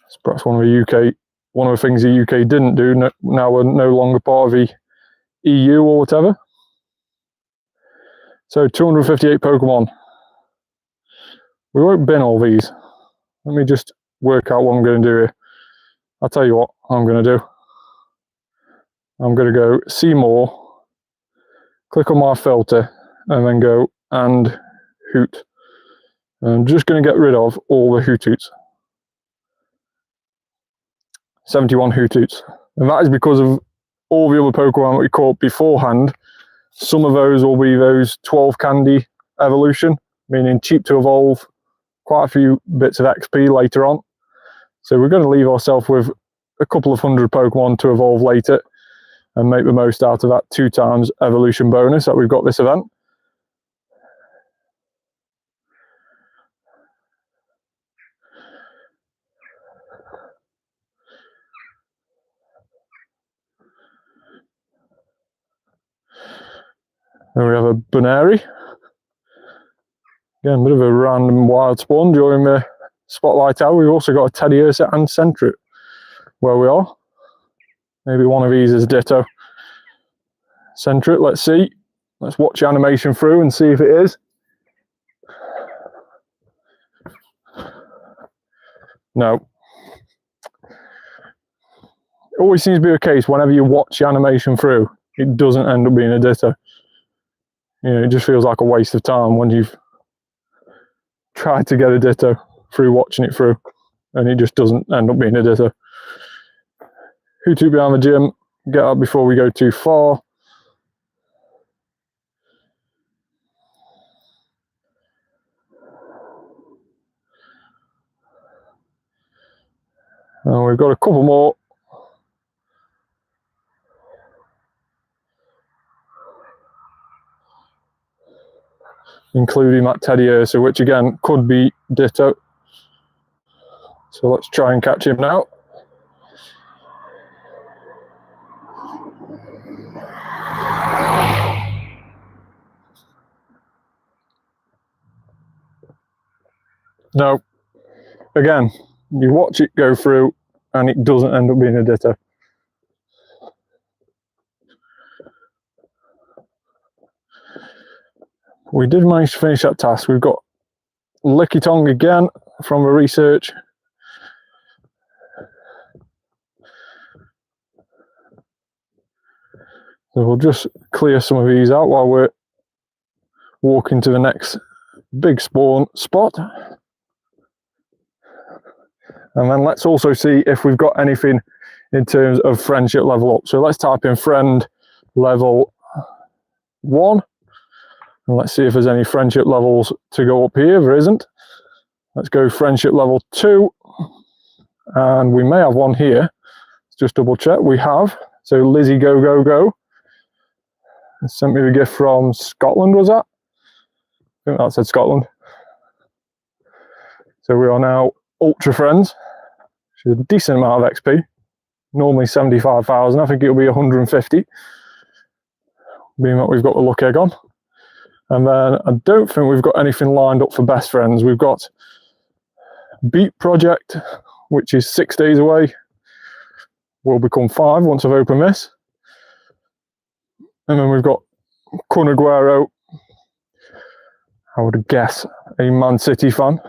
It's perhaps one of the things the UK didn't do. Now we're no longer part of the EU or whatever. So 258 Pokemon. We won't bin all these. Let me just work out what I'm going to do here. I'll tell you what I'm going to do. I'm going to go see more, click on my filter, and then go and Hoot. I'm just going to get rid of all the Hootoots. 71 Hootoots. And that is because of all the other Pokemon that we caught beforehand. Some of those will be those 12 candy evolution, meaning cheap to evolve, quite a few bits of XP later on. So we're going to leave ourselves with a couple of hundred Pokemon to evolve later and make the most out of that 2 times evolution bonus that we've got this event. Then we have a Bunary. Again, a bit of a random wild spawn during the spotlight hour. We've also got a Teddiursa and Sentret where we are. Maybe one of these is Ditto. Sentret, let's see. Let's watch the animation through and see if it is. No. It always seems to be the case whenever you watch the animation through, it doesn't end up being a Ditto. You know, it just feels like a waste of time when you've tried to get a Ditto through watching it through, and it just doesn't end up being a Ditto. Hoothoot behind the gym, get up before we go too far. And we've got a couple more. Including that Teddiursa, which again could be Ditto. So let's try and catch him now. No. Again, you watch it go through and it doesn't end up being a Ditto. we did manage to finish that task. We've got Licky Tongue again from the research. So we'll just clear some of these out while we're walking to the next big spawn spot. And then let's also see if we've got anything in terms of friendship level up. So let's type in friend level 1. And let's see if there's any friendship levels to go up here. There isn't. Let's go friendship level 2. And we may have one here. Let's just double check. We have. So Lizzie Go Go Go sent me the gift from Scotland, was that? I think that said Scotland. So we are now ultra friends. Which is a decent amount of XP. Normally 75,000. I think it'll be 150. Being that we've got the luck egg on. And then I don't think we've got anything lined up for best friends. We've got Beat Project, which is 6 days away. Will become 5 once I've opened this. And then we've got Kun Aguero. I would guess a Man City fan.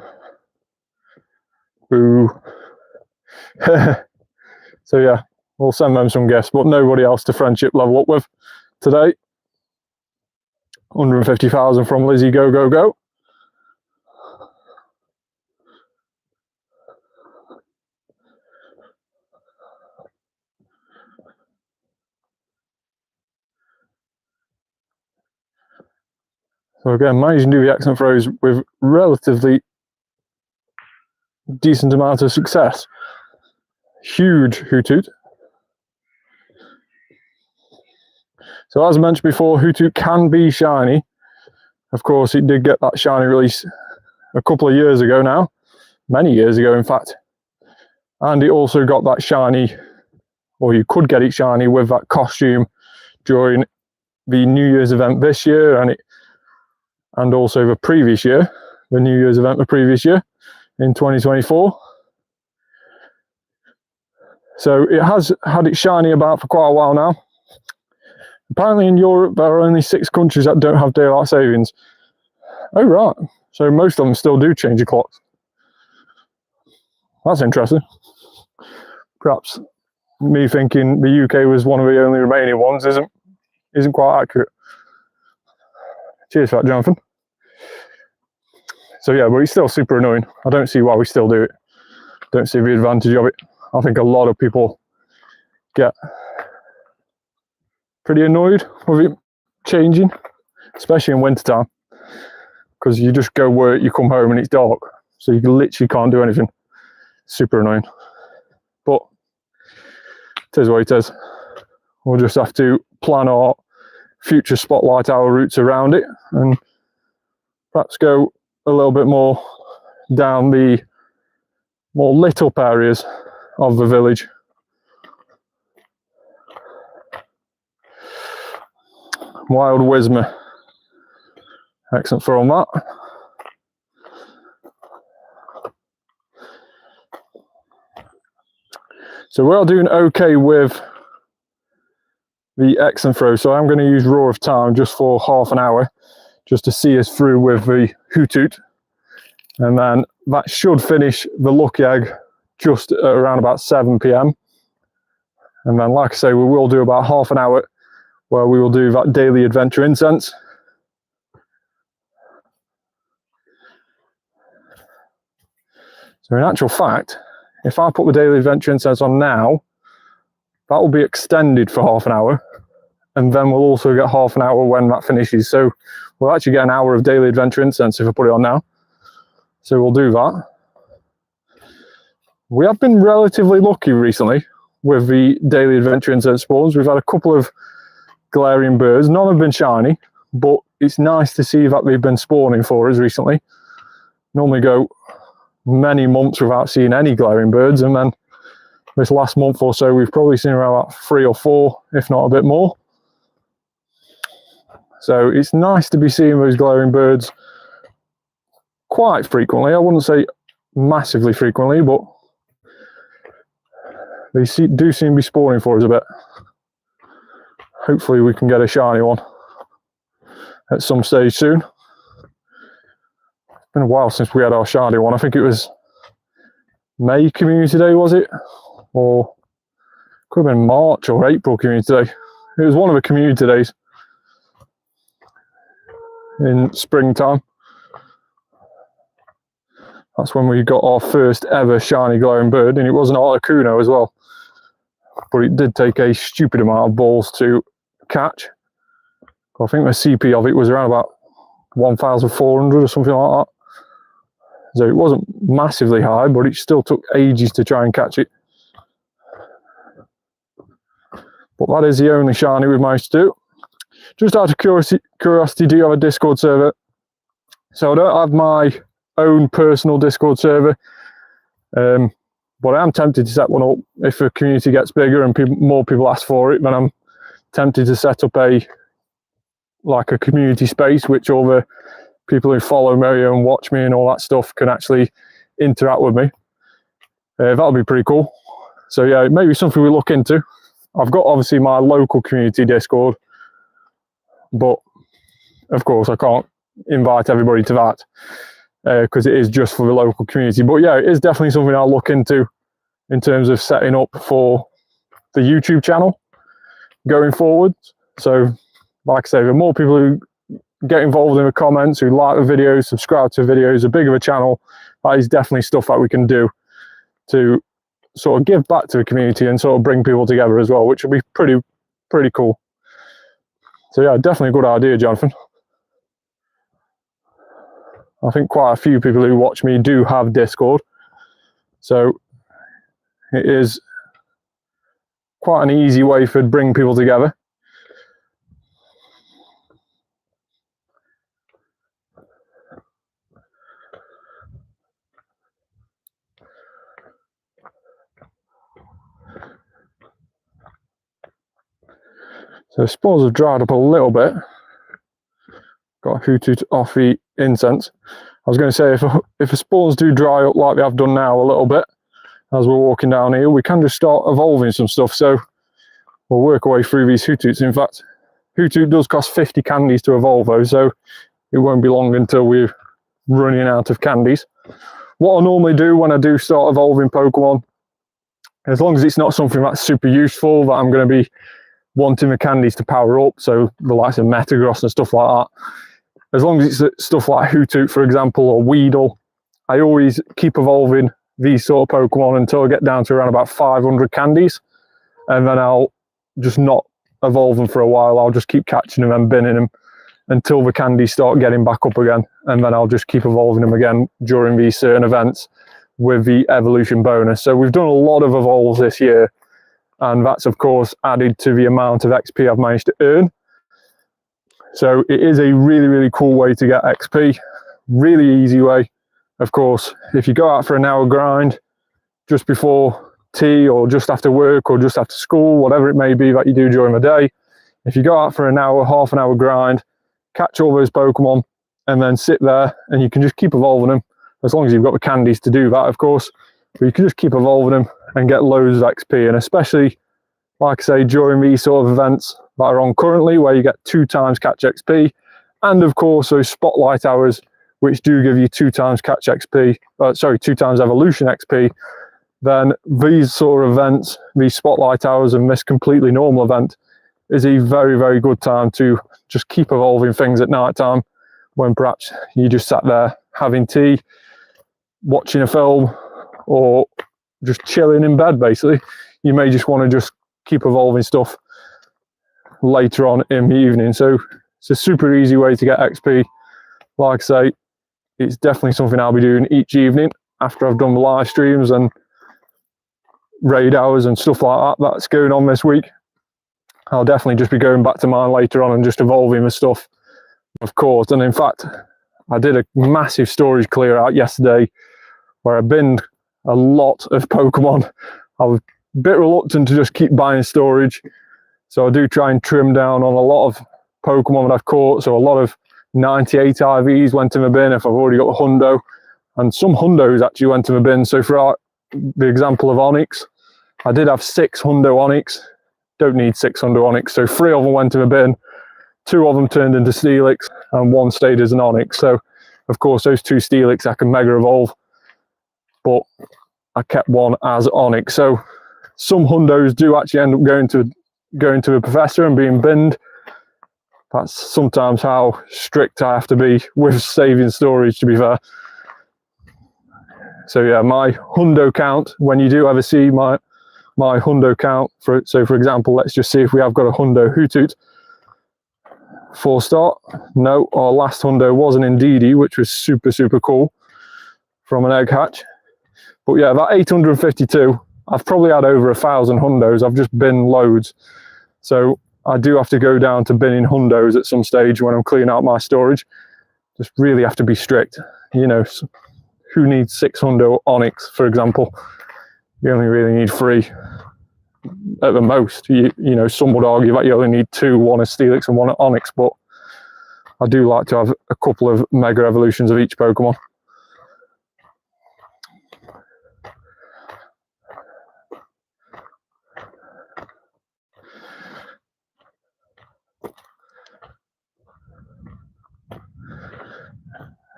Boo. So yeah, we'll send them some gifts, but nobody else to friendship level up with today. 150,000 from Lizzie Go Go Go. So again, managing to do the accent throws with relatively decent amount of success. Huge Hoothoot. So as I mentioned before, Hoothoot can be shiny. Of course, it did get that shiny release a couple of years ago now. Many years ago, in fact. And it also got that shiny, or you could get it shiny with that costume during the New Year's event this year, and also the previous year, the New Year's event the previous year in 2024. So it has had it shiny about for quite a while now. Apparently in Europe there are only 6 countries that don't have daylight savings. Oh right, so most of them still do change the clocks. That's interesting. Perhaps me thinking the UK was one of the only remaining ones isn't quite accurate. Cheers for that, Jonathan. So yeah, but it's still super annoying. I don't see why we still do it. Don't see the advantage of it. I think a lot of people get pretty annoyed with it changing, especially in winter time, because you just go work, you come home and it's dark, so you literally can't do anything. Super annoying. But it is what it is. We'll just have to plan our future spotlight hour routes around it and perhaps go a little bit more down the more lit up areas of the village. Wild Wismer. Excellent throw on that. So we're doing okay with the X and throw, so I'm going to use Roar of Time just for half an hour, just to see us through with the Hoothoot, and then that should finish the lucky egg just at around about 7 PM. And then, like I say, we will do about half an hour where we will do that daily adventure incense. So in actual fact, if I put the daily adventure incense on now, that will be extended for half an hour, and then we'll also get half an hour when that finishes. So we'll actually get an hour of daily adventure incense if I put it on now. So we'll do that. We have been relatively lucky recently with the daily adventure incense spawns. We've had a couple of glaring birds. None have been shiny, but it's nice to see that they've been spawning for us recently. Normally go many months without seeing any glaring birds, and then this last month or so we've probably seen around about 3 or 4, if not a bit more. So it's nice to be seeing those glaring birds quite frequently. I wouldn't say massively frequently, but they do seem to be spawning for us a bit. Hopefully we can get a shiny one at some stage soon. been a while since we had our shiny one. I think it was May Community Day, was it? Or could have been March or April Community Day. It was one of the community days in springtime. That's when we got our first ever shiny glowing bird, and it was an Articuno as well. But it did take a stupid amount of balls to catch. I think the CP of it was around about 1,400 or something like that. So it wasn't massively high, but it still took ages to try and catch it. But that is the only shiny we've managed to do. Just out of curiosity, do you have a Discord server? So I don't have my own personal Discord server, but I am tempted to set one up. If the community gets bigger and more people ask for it, then I'm tempted to set up a community space which all the people who follow me and watch me and all that stuff can actually interact with me. That'll be pretty cool. So yeah, maybe something we look into. I've got obviously my local community Discord, but of course I can't invite everybody to that because it is just for the local community. But yeah, it is definitely something I'll look into in terms of setting up for the YouTube channel going forward. So like I say, the more people who get involved in the comments, who like the videos, subscribe to the videos, the bigger the channel, that is definitely stuff that we can do to sort of give back to the community and sort of bring people together as well, which will be pretty cool. So yeah, definitely a good idea, Jonathan. I think quite a few people who watch me do have Discord, so it is quite an easy way for bring people together. So spores have dried up a little bit. Got a Hoothoot off the incense. I was going to say, if the spores do dry up like they have done now a little bit, as we're walking down here, we can just start evolving some stuff. So we'll work our way through these Hootoots. In fact, Hoothoot does cost 50 candies to evolve though, so it won't be long until we're running out of candies. What I normally do when I do start evolving Pokemon, as long as it's not something that's super useful that I'm going to be wanting the candies to power up, so the likes of Metagross and stuff like that, as long as it's stuff like Hoothoot, for example, or Weedle, I always keep evolving these sort of Pokemon until I get down to around about 500 candies, and then I'll just not evolve them for a while. I'll just keep catching them and binning them until the candies start getting back up again, and then I'll just keep evolving them again during these certain events with the evolution bonus. So we've done a lot of evolves this year, and that's of course added to the amount of XP I've managed to earn. So it is a really cool way to get XP, really easy way. Of course, if you go out for an hour grind just before tea or just after work or just after school, whatever it may be that you do during the day, if you go out for an hour, half an hour grind, catch all those Pokemon and then sit there, and you can just keep evolving them, as long as you've got the candies to do that, of course. But you can just keep evolving them and get loads of XP, and especially, like I say, during these sort of events that are on currently, where you get 2 times catch XP, and of course those spotlight hours, which do give you 2 times catch XP, 2 times evolution XP, then these sort of events, these spotlight hours and this completely normal event is a very good time to just keep evolving things at night time, when perhaps you just sat there having tea, watching a film, or just chilling in bed. Basically, you may just want to just keep evolving stuff later on in the evening. So it's a super easy way to get XP. Like I say, it's definitely something I'll be doing each evening after I've done the live streams and raid hours and stuff like that that's going on this week. I'll definitely just be going back to mine later on and just evolving the stuff, of course. And in fact, I did a massive storage clear out yesterday where I binned a lot of Pokemon. I was a bit reluctant to just keep buying storage, so I do try and trim down on a lot of Pokemon that I've caught. So a lot of 98 IVs went in the bin if I've already got a Hundo, and some Hundos actually went in the bin. So for the example of Onyx, I did have 6 Hundo Onyx. Don't need 6 Hundo Onyx, so 3 of them went in the bin, 2 of them turned into Steelix, and 1 stayed as an Onyx. So Of course, those 2 Steelix I can Mega Evolve, but I kept one as Onyx. So some Hundos do actually end up going to a Professor and being binned. That's sometimes how strict I have to be with saving storage, to be fair. So yeah, my Hundo count, when you do ever see my Hundo count, so for example, let's just see if we have got a Hundo Hoothoot. 4-star. No, our last Hundo was an Indeedee, which was super, super cool from an egg hatch. But yeah, that 852, I've probably had over 1,000 Hundos. I've just binned loads. So I do have to go down to binning Hundos at some stage when I'm cleaning out my storage. Just really have to be strict. You know, who needs 6 Hundo Onyx, for example? You only really need 3 at the most. You know, some would argue that you only need 2, one a Steelix and one at Onyx, but I do like to have a couple of Mega Evolutions of each Pokemon.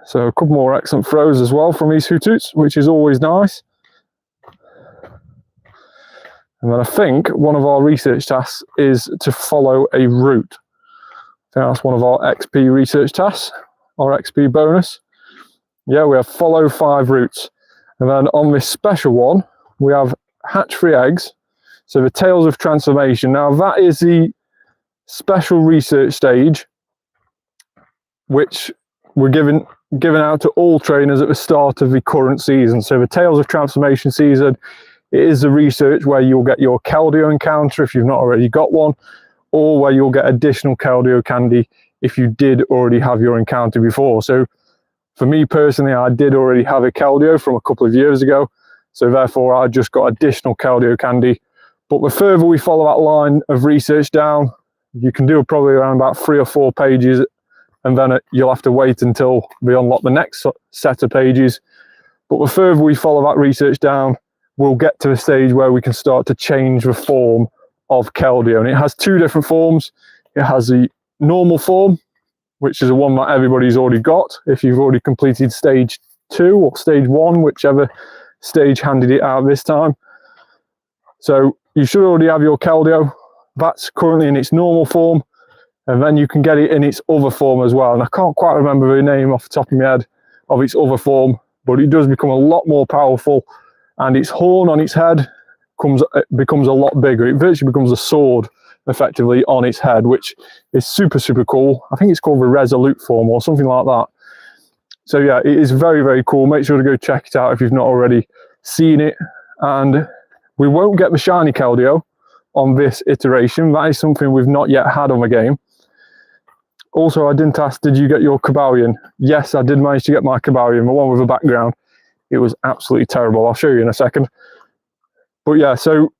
So a couple more excellent throws as well from these Hootoots, which is always nice. And then I think one of our research tasks is to follow a route. I think that's one of our XP research tasks, our XP bonus. Yeah, we have follow 5 routes. And then on this special one, we have hatch 3 eggs. So the Tales of Transformation. Now that is the special research stage, which we're giving out to all trainers at the start of the current season. So the Tales of Transformation season, it is the research where you'll get your Keldeo encounter if you've not already got one, or where you'll get additional Keldeo candy if you did already have your encounter before. So for me personally, I did already have a Keldeo from a couple of years ago, so therefore I just got additional Keldeo candy. But the further we follow that line of research down, you can do probably around about 3 or 4 pages, and then you'll have to wait until we unlock the next set of pages. But the further we follow that research down, we'll get to a stage where we can start to change the form of Keldeo. And it has 2 different forms. It has the normal form, which is the one that everybody's already got if you've already completed stage 2 or stage 1, whichever stage handed it out this time. So you should already have your Keldeo. That's currently in its normal form, and then you can get it in its other form as well. And I can't quite remember the name off the top of my head of its other form, but it does become a lot more powerful, and its horn on its head becomes a lot bigger. It virtually becomes a sword effectively on its head, which is super, super cool. I think it's called the Resolute form or something like that. So yeah, it is very, very cool. Make sure to go check it out if you've not already seen it. And we won't get the shiny Keldeo on this iteration. That is something we've not yet had on the game. Also, I didn't ask, did you get your Kabalion? Yes, I did manage to get my Kabalion, the one with the background. It was absolutely terrible. I'll show you in a second. But yeah, so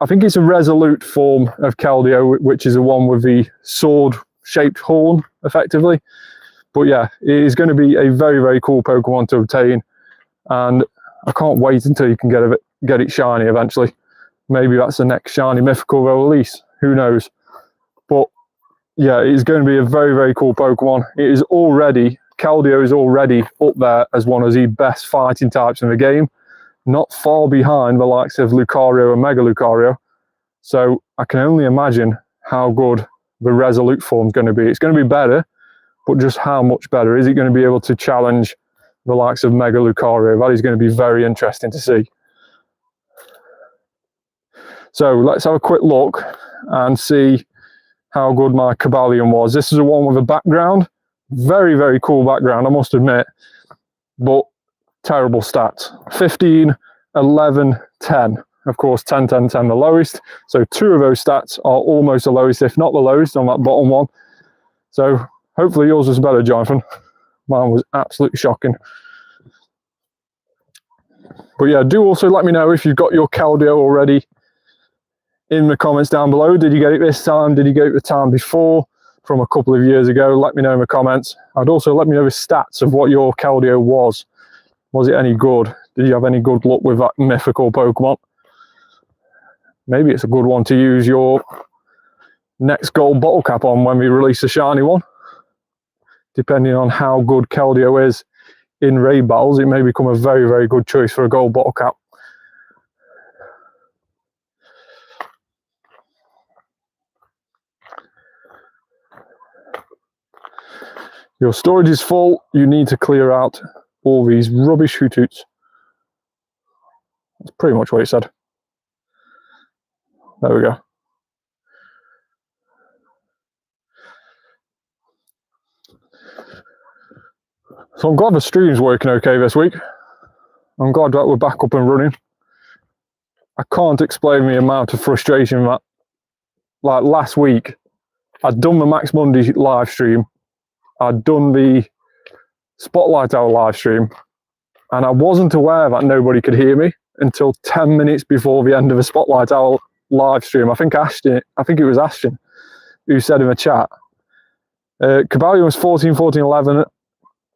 I think it's a Resolute form of Keldeo, which is the one with the sword-shaped horn, effectively. But yeah, it is going to be a very, very cool Pokemon to obtain. And I can't wait until you can get it shiny eventually. Maybe that's the next shiny mythical they'll release. Who knows? But yeah, it is going to be a very, very cool Pokemon. It is already, Keldeo is already up there as one of the best fighting types in the game. Not far behind the likes of Lucario and Mega Lucario. So I can only imagine how good the Resolute form is going to be. It's going to be better, but just how much better? Is it going to be able to challenge the likes of Mega Lucario? That is going to be very interesting to see. So let's have a quick look and see how good my Kabalion was. This is the one with a background. Very, very cool background, I must admit. But terrible stats. 15, 11, 10. Of course, 10, 10, 10 the lowest. So 2 of those stats are almost the lowest, if not the lowest, on that bottom one. So hopefully yours was better, Jonathan. Mine was absolutely shocking. But yeah, do also let me know if you've got your Keldeo already in the comments down below. Did you get it this time? Did you get it the time before from a couple of years ago? Let me know in the comments. I'd also let me know the stats of what your Keldeo was. Was it any good? Did you have any good luck with that mythical Pokemon? Maybe it's a good one to use your next gold bottle cap on when we release a shiny one. depending on how good Keldeo is in raid battles, it may become a very, very good choice for a gold bottle cap. Your storage is full. You need to clear out all these rubbish Hootoots. That's pretty much what it said. There we go. So I'm glad the stream's working okay this week. I'm glad that we're back up and running. I can't explain the amount of frustration that, like last week, I'd done the Max Monday live stream, I'd done the Spotlight Hour live stream, and I wasn't aware that nobody could hear me until 10 minutes before the end of the Spotlight Hour live stream. I think it was Ashton who said in the chat, Caballo was 14-14-11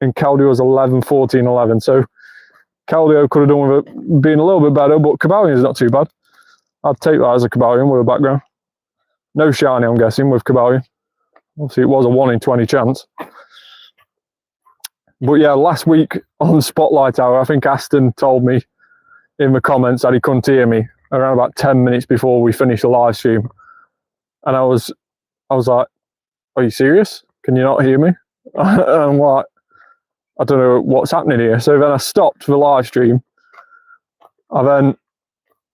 and Keldeo was 11-14-11. So Keldeo could have done with it being a little bit better, but Caballo is not too bad. I'd take that as a Caballo with a background. No shiny, I'm guessing, with Caballo. Obviously, it was a 1 in 20 chance. But yeah, last week on Spotlight Hour, I think Aston told me in the comments that he couldn't hear me around about 10 minutes before we finished the live stream. And I was like, are you serious? Can you not hear me? And I'm like, I don't know what's happening here. So then I stopped the live stream. I then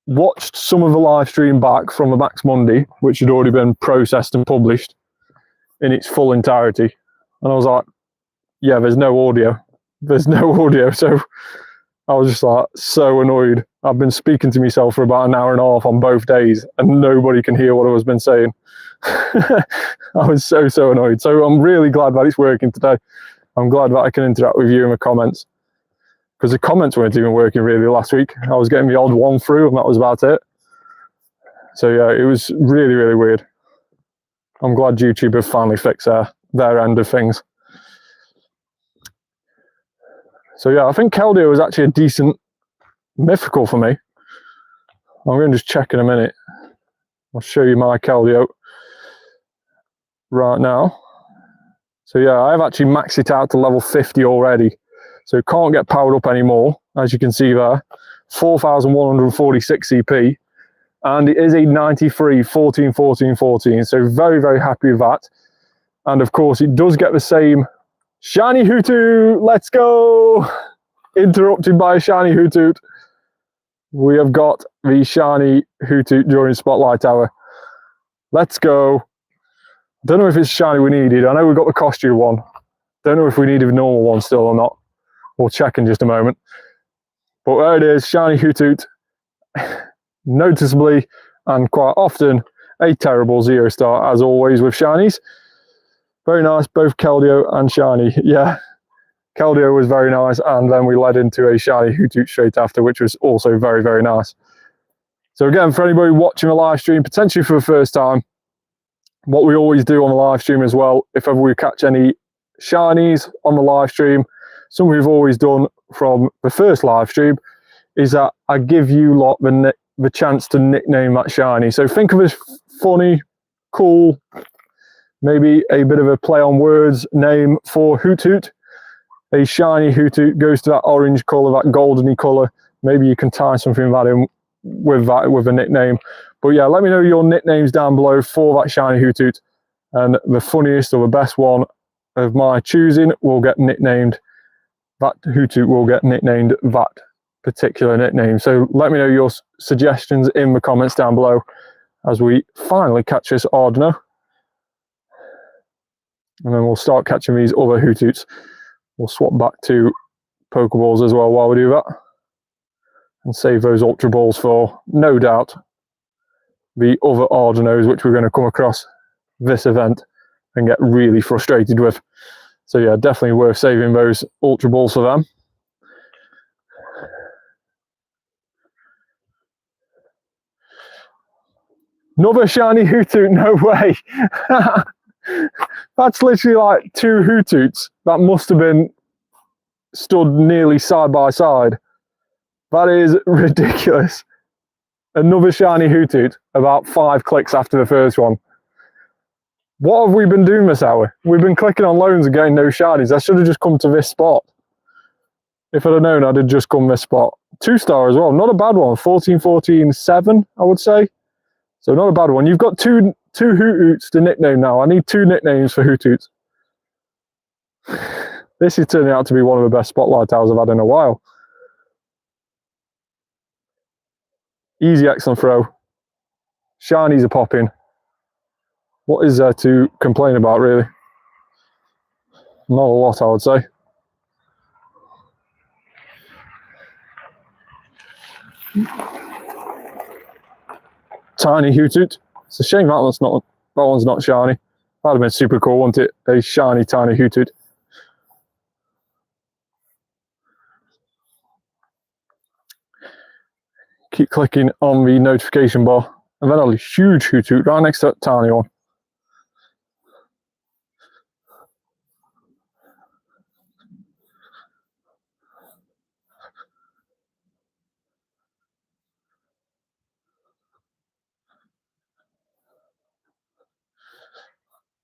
watched some of the live stream back from the Max Monday, which had already been processed and published in its full entirety. And I was like, yeah, there's no audio. There's no audio. So I was just like so annoyed. I've been speaking to myself for about an hour and a half on both days and nobody can hear what I was been saying. I was so annoyed. So I'm really glad that it's working today. I'm glad that I can interact with you in the comments, because the comments weren't even working really last week. I was getting the odd one through and that was about it. So yeah, it was really, really weird. I'm glad YouTube have finally fixed their end of things. So yeah, I think Keldeo was actually a decent mythical for me. I'm going to just check in a minute. I'll show you my Keldeo right now. So yeah, I've actually maxed it out to level 50 already. So it can't get powered up anymore, as you can see there. 4,146 CP. And it is a 93, 14, 14, 14. So very, very happy with that. And of course, it does get the same shiny Hoothoot. Let's go! Interrupted by a shiny Hoothoot. We have got the shiny Hoothoot during Spotlight Hour. Let's go. Don't know if it's shiny we needed. I know we got the costume one. Don't know if we needed the normal one still or not. We'll check in just a moment. But there it is, shiny Hoothoot. Noticeably and quite often a terrible 0-star, as always with shinies. Very nice, both Keldeo and shiny. Yeah, Keldeo was very nice, and then we led into a shiny Hoothoot straight after, which was also very, very nice. So again, for anybody watching a live stream, potentially for the first time, what we always do on the live stream as well, if ever we catch any shinies on the live stream, something we've always done from the first live stream, is that I give you lot the chance to nickname that shiny. So think of it as funny, cool, maybe a bit of a play on words name for Hoothoot. A shiny Hoothoot goes to that orange colour, that goldeny colour. Maybe you can tie something that in with a nickname. But yeah, let me know your nicknames down below for that shiny Hoothoot. And the funniest or the best one of my choosing will get nicknamed. That Hoothoot will get nicknamed that particular nickname. So let me know your suggestions in the comments down below as we finally catch this Ardno. And then we'll start catching these other Hootoots. We'll swap back to Pokeballs as well while we do that. And save those Ultra Balls for, no doubt, the other Ardnos which we're going to come across this event and get really frustrated with. So yeah, definitely worth saving those Ultra Balls for them. Another shiny Hoothoot, no way. That's literally like 2 Hootoots that must have been stood nearly side by side. That is ridiculous. Another shiny Hoothoot about 5 clicks after the first one. What have we been doing this hour? We've been clicking on loans and getting no shinies. I should have just come to this spot. If I'd have known, I'd have just come this spot. 2-star as well, not a bad one. 14, 14, 7, I would say. So not a bad one. You've got two Hootoots to nickname now. I need 2 nicknames for Hootoots. This is turning out to be one of the best spotlight towers I've had in a while. Easy excellent throw. Shinies are popping. What is there to complain about, really? Not a lot, I would say. Tiny Hoothoot. It's a shame that one's not shiny. That'd have been super cool, wouldn't it? A shiny tiny Hoothoot. Keep clicking on the notification bar. And then a huge Hoothoot right next to that tiny one.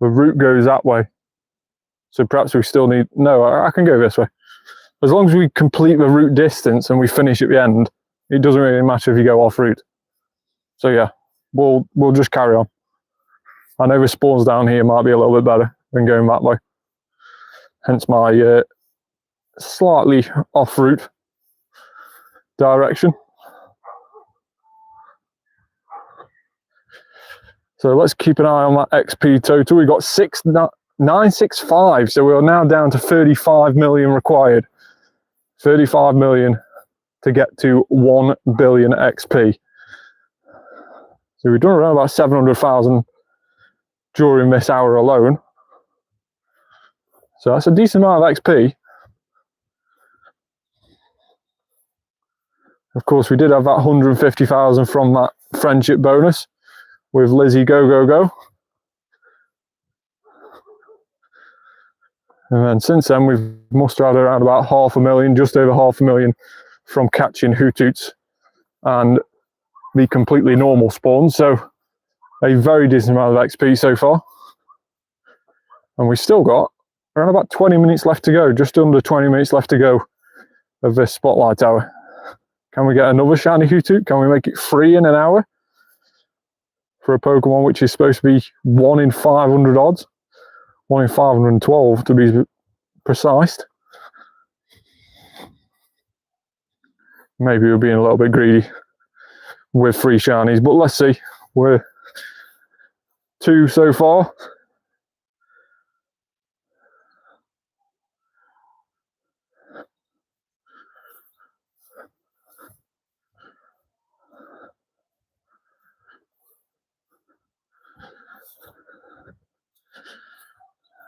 The route goes that way. So perhaps we still need... No, I can go this way. As long as we complete the route distance and we finish at the end, it doesn't really matter if you go off route. So yeah, we'll just carry on. I know the spawns down here might be a little bit better than going that way. Hence my slightly off route direction. So let's keep an eye on that XP total. We got 965, so we are now down to 35 million required. 35 million to get to 1 billion XP. So we've done around about 700,000 during this hour alone. So that's a decent amount of XP. Of course, we did have that 150,000 from that friendship bonus with Lizzie Go Go Go. And then since then, we've mustered out around about 500,000, just over 500,000 from catching Hootoots and the completely normal spawns. So a very decent amount of XP so far. And we've still got around about 20 minutes left to go, just under 20 minutes left to go of this spotlight tower. Can we get another shiny Hoothoot? Can we make it 3 in an hour? For a Pokemon which is supposed to be 1 in 500 odds. 1 in 512 to be precise. Maybe we're being a little bit greedy with 3 shinies, but let's see. We're 2 so far.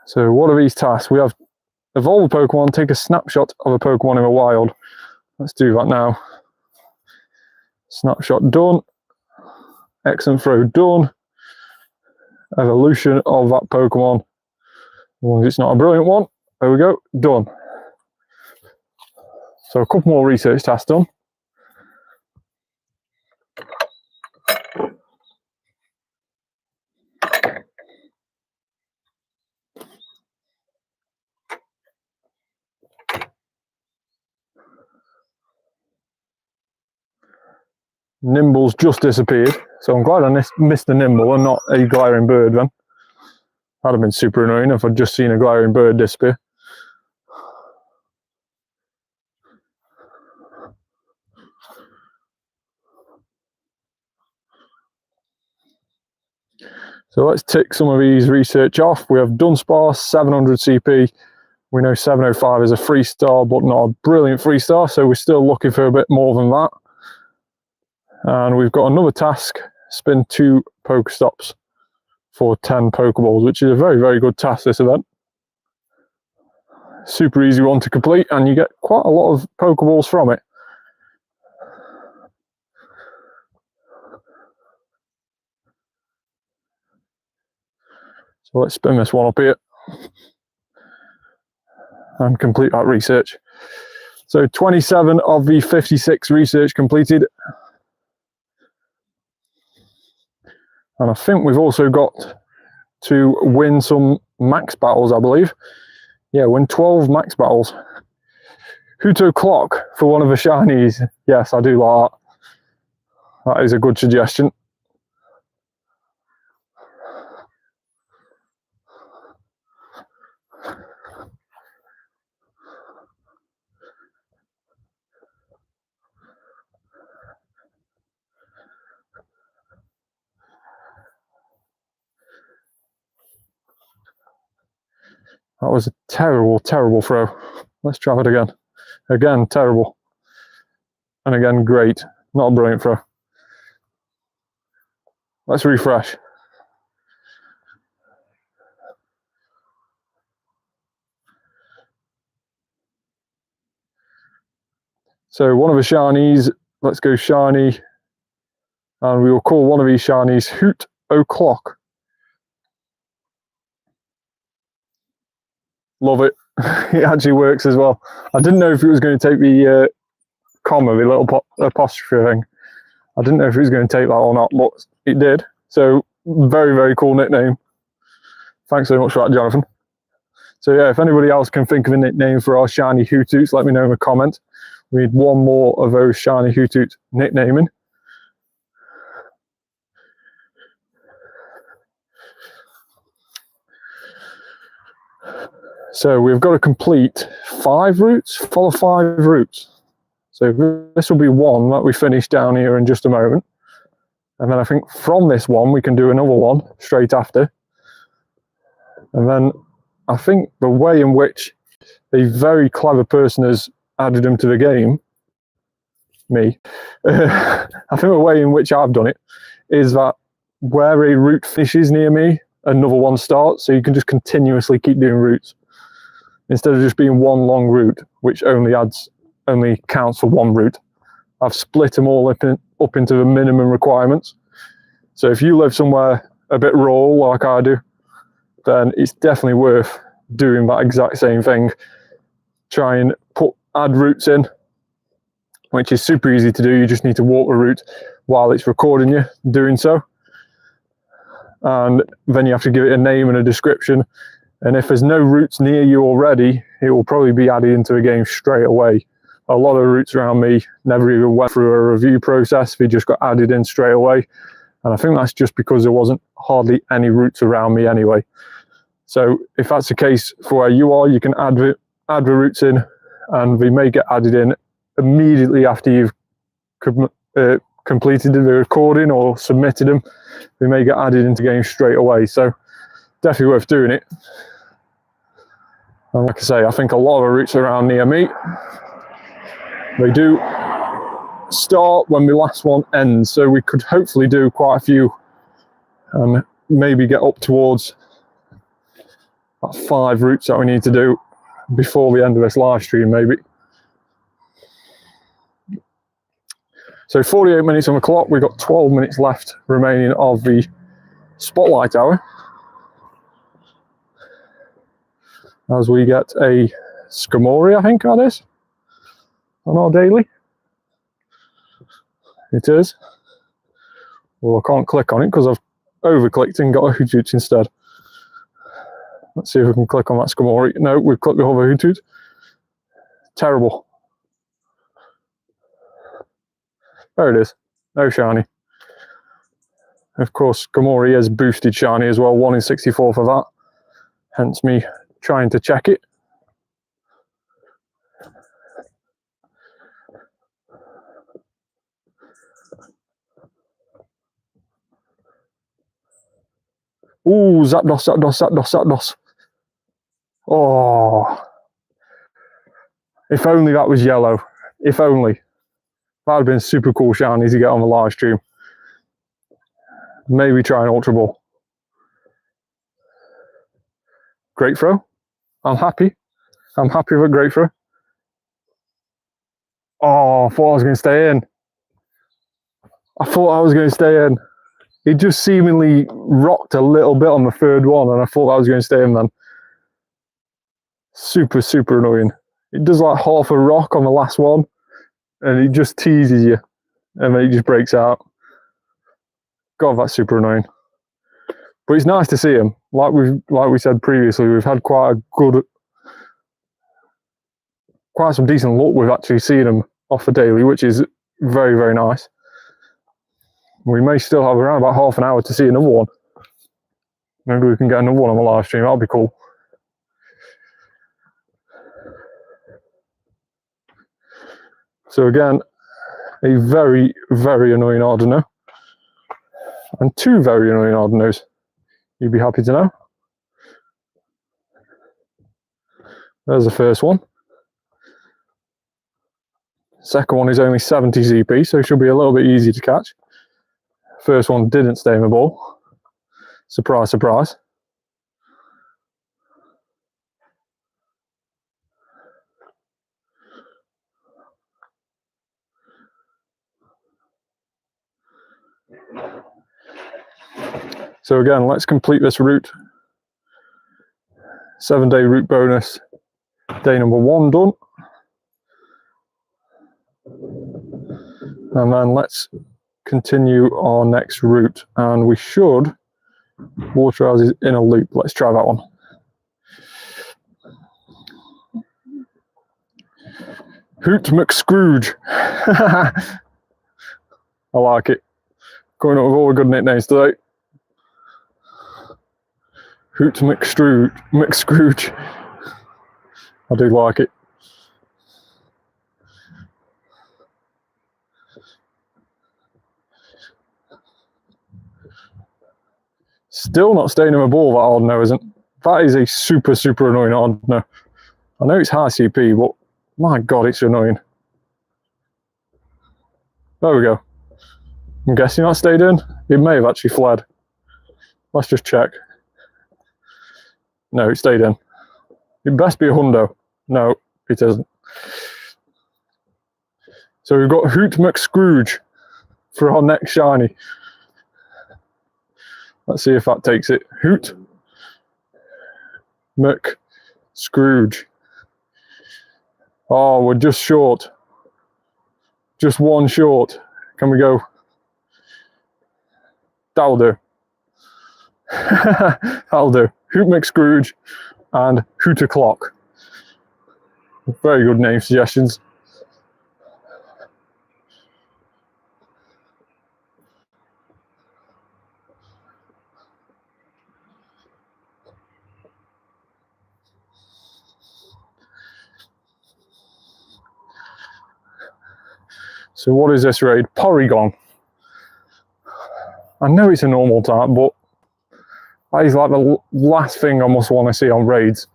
So what are these tasks? We have evolve a Pokemon, take a snapshot of a Pokemon in the wild. Let's do that now. Snapshot done. Excellent throw done. Evolution of that Pokemon. As long as it's not a brilliant one. There we go. Done. So a couple more research tasks done. Nimble's just disappeared, so I'm glad I missed a Nimble and not a glaring bird then. That'd have been super annoying if I'd just seen a glaring bird disappear. So let's tick some of these research off. We have Dunsparce, 700 CP. We know 705 is a 3-star, but not a brilliant 3-star, so we're still looking for a bit more than that. And we've got another task, spin 2 Pokestops for 10 Pokeballs, which is a very, very good task this event. Super easy one to complete, and you get quite a lot of Pokeballs from it. So let's spin this one up here and complete that research. So 27 of the 56 research completed. And I think we've also got to win some max battles, I believe. Yeah, win 12 max battles. Hoothoot clock for one of the shinies. Yes, I do like that. That is a good suggestion. That was a terrible, terrible throw. Let's try it again. Again, terrible. And again, great. Not a brilliant throw. Let's refresh. So one of the shinies, let's go shiny. And we will call one of these shinies Hoothoot. Love it. It actually works as well. I didn't know if it was going to take the comma, the little apostrophe thing. I didn't know if it was going to take that or not, but it did. So very, very cool nickname. Thanks so much for that, Jonathan. So yeah, if anybody else can think of a nickname for our shiny Hootoots, let me know in the comment. We need one more of those shiny Hootoots nicknaming. So we've got to complete 5 routes, follow 5 routes. So this will be one that we finish down here in just a moment. And then I think from this one, we can do another one straight after. And then I think the way in which a very clever person has added them to the game, me, I think the way in which I've done it is that where a route finishes near me, another one starts. So you can just continuously keep doing routes, instead of just being one long route, which only counts for one route. I've split them all up into the minimum requirements. So if you live somewhere a bit rural like I do, then it's definitely worth doing that exact same thing. Try and add routes in, which is super easy to do. You just need to walk the route while it's recording you doing so. And then you have to give it a name and a description. And if there's no routes near you already, it will probably be added into the game straight away. A lot of routes around me never even went through a review process. They just got added in straight away. And I think that's just because there wasn't hardly any routes around me anyway. So if that's the case for where you are, you can add the routes in, and they may get added in immediately after you've completed the recording or submitted them. They may get added into the game straight away. So definitely worth doing it. And like I say, I think a lot of routes around near me, they do start when the last one ends. So we could hopefully do quite a few and maybe get up towards that 5 routes that we need to do before the end of this live stream, maybe. So 48 minutes on the clock. We've got 12 minutes left remaining of the spotlight hour, as we get a Skamori, I think that is, on our daily. It is. Well, I can't click on it because I've over-clicked and got a Hoothoot instead. Let's see if we can click on that Skamori. No, we've clicked the other Hoothoot. Terrible. There it is. No shiny. Of course, Skamori is boosted shiny as well, 1 in 64 for that. Hence me trying to check it. Ooh, Zapdos, Zapdos, Zapdos, Zapdos. Oh. If only that was yellow. If only. That would have been super cool shiny to get on the live stream. Maybe try an Ultra Ball. Great throw. I'm happy. I'm happy with a great throw. Oh, I thought I was going to stay in. I thought I was going to stay in. It just seemingly rocked a little bit on the 3rd one, and I thought I was going to stay in then. Super, super annoying. It does like half a rock on the last one, and it just teases you, and then it just breaks out. God, that's super annoying. But it's nice to see them. Like we said previously, we've had quite some decent luck with actually seeing them off a daily, which is very, very nice. We may still have around about half an hour to see another one. Maybe we can get another one on the live stream. That'll be cool. So again, a very, very annoying Arduino. And two very annoying Arduinos. You'd be happy to know. There's the first one. Second one is only 70 ZP, so it should be a little bit easy to catch. First one didn't stay in the ball. Surprise, surprise. So again, let's complete this route. 7-day route bonus. Day number 1 done. And then let's continue our next route. And we should water houses in a loop. Let's try that one. Hoot McScrooge. I like it. Coming up with all the good nicknames today. Hoot McScrooge. I do like it. Still not staying in my ball, that Arduino isn't. That is a super, super annoying Arduino. I know it's high CP, but my God, it's annoying. There we go. I'm guessing that stayed in. It may have actually fled. Let's just check. No, it stayed in. It best be a hundo. No, it isn't. So we've got Hoot McScrooge for our next shiny. Let's see if that takes it. Hoot McScrooge. Oh, we're just short. Just one short. Can we go? That'll do. That'll do. Hoot McScrooge and Hoot O'Clock. Very good name suggestions. So what is this raid? Porygon. I know it's a normal type, but that is like the last thing I must want to see on raids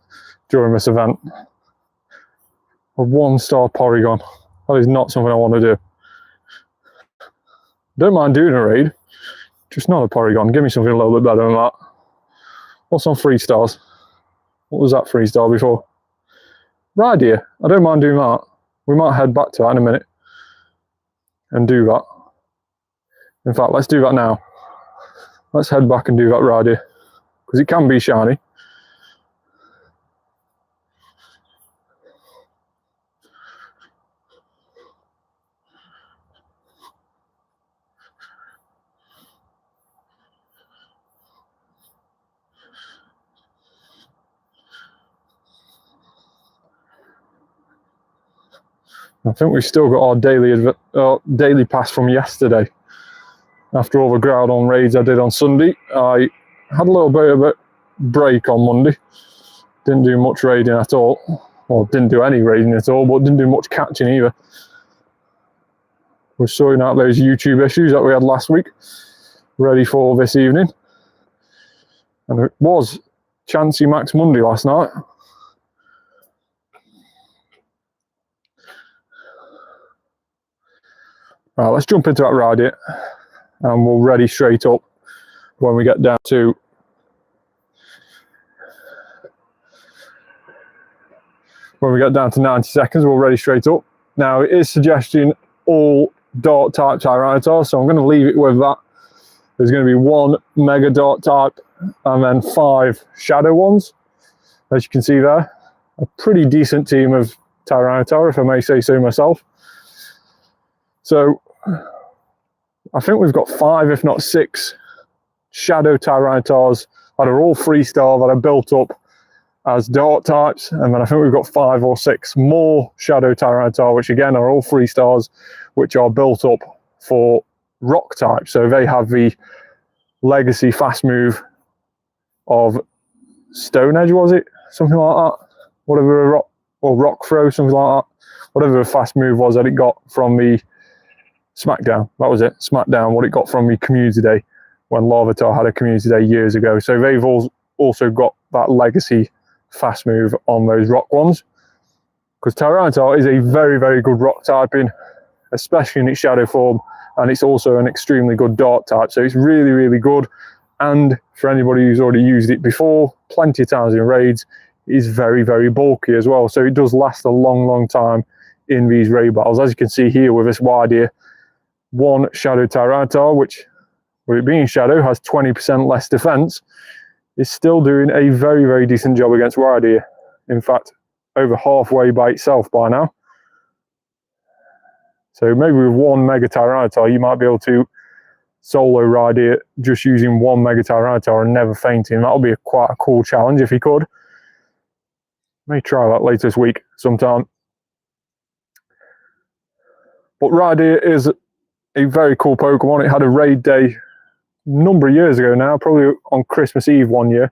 during this event. A 1-star Porygon. That is not something I want to do. Don't mind doing a raid, just not a Porygon. Give me something a little bit better than that. What's on 3 stars? What was that 3-star before? Radier. I don't mind doing that. We might head back to that in a minute and do that. In fact, let's do that now. Let's head back and do that Radier, because it can be shiny. I think we've still got our daily pass from yesterday. After all the Groudon raids I did on Sunday, I had a little bit of a break on Monday. Didn't do much raiding at all. Well, didn't do any raiding at all, but didn't do much catching either. We're sorting out those YouTube issues that we had last week, ready for this evening. And it was Chansey Max Monday last night. Right, let's jump into that Radier, and we'll ready straight up when we get down to when we get down to 90 seconds. We'll ready straight up. Now it is suggesting all Dark type Tyranitar, so I'm going to leave it with that. There's going to be 1 Mega Dark type and then 5 Shadow ones, as you can see there. A pretty decent team of Tyranitar, if I may say so myself. So I think we've got 5, if not 6 shadow Tyrannotars that are all freestyle, that are built up as dart types, and then I think we've got 5 or 6 more shadow Tyranitar, which again are all freestyles, which are built up for rock type. So they have the legacy fast move of Stone Edge, was it? Something like that. Whatever, a rock or rock throw, something like that. Whatever the fast move was that it got from the Smackdown. That was it, Smackdown, what it got from the Community Day when Larvitar had a Community Day years ago. So they've also got that legacy fast move on those rock ones. Because Tyranitar is a very, very good rock typing, especially in its shadow form, and it's also an extremely good dart type. So it's really, really good. And for anybody who's already used it before, plenty of times in raids, it is very, very bulky as well. So it does last a long, long time in these raid battles. As you can see here with this wide ear, one shadow Tyranitar, which with it being shadow has 20% less defense, is still doing a very, very decent job against wide ear. In fact, over halfway by itself by now. So maybe with one Mega Tyranitar, you might be able to solo ride it just using one Mega Tyranitar and never fainting. That'll be quite a cool challenge if you could. May try that later this week sometime. But Rhyhorn is a very cool Pokemon. It had a raid day a number of years ago now, probably on Christmas Eve one year,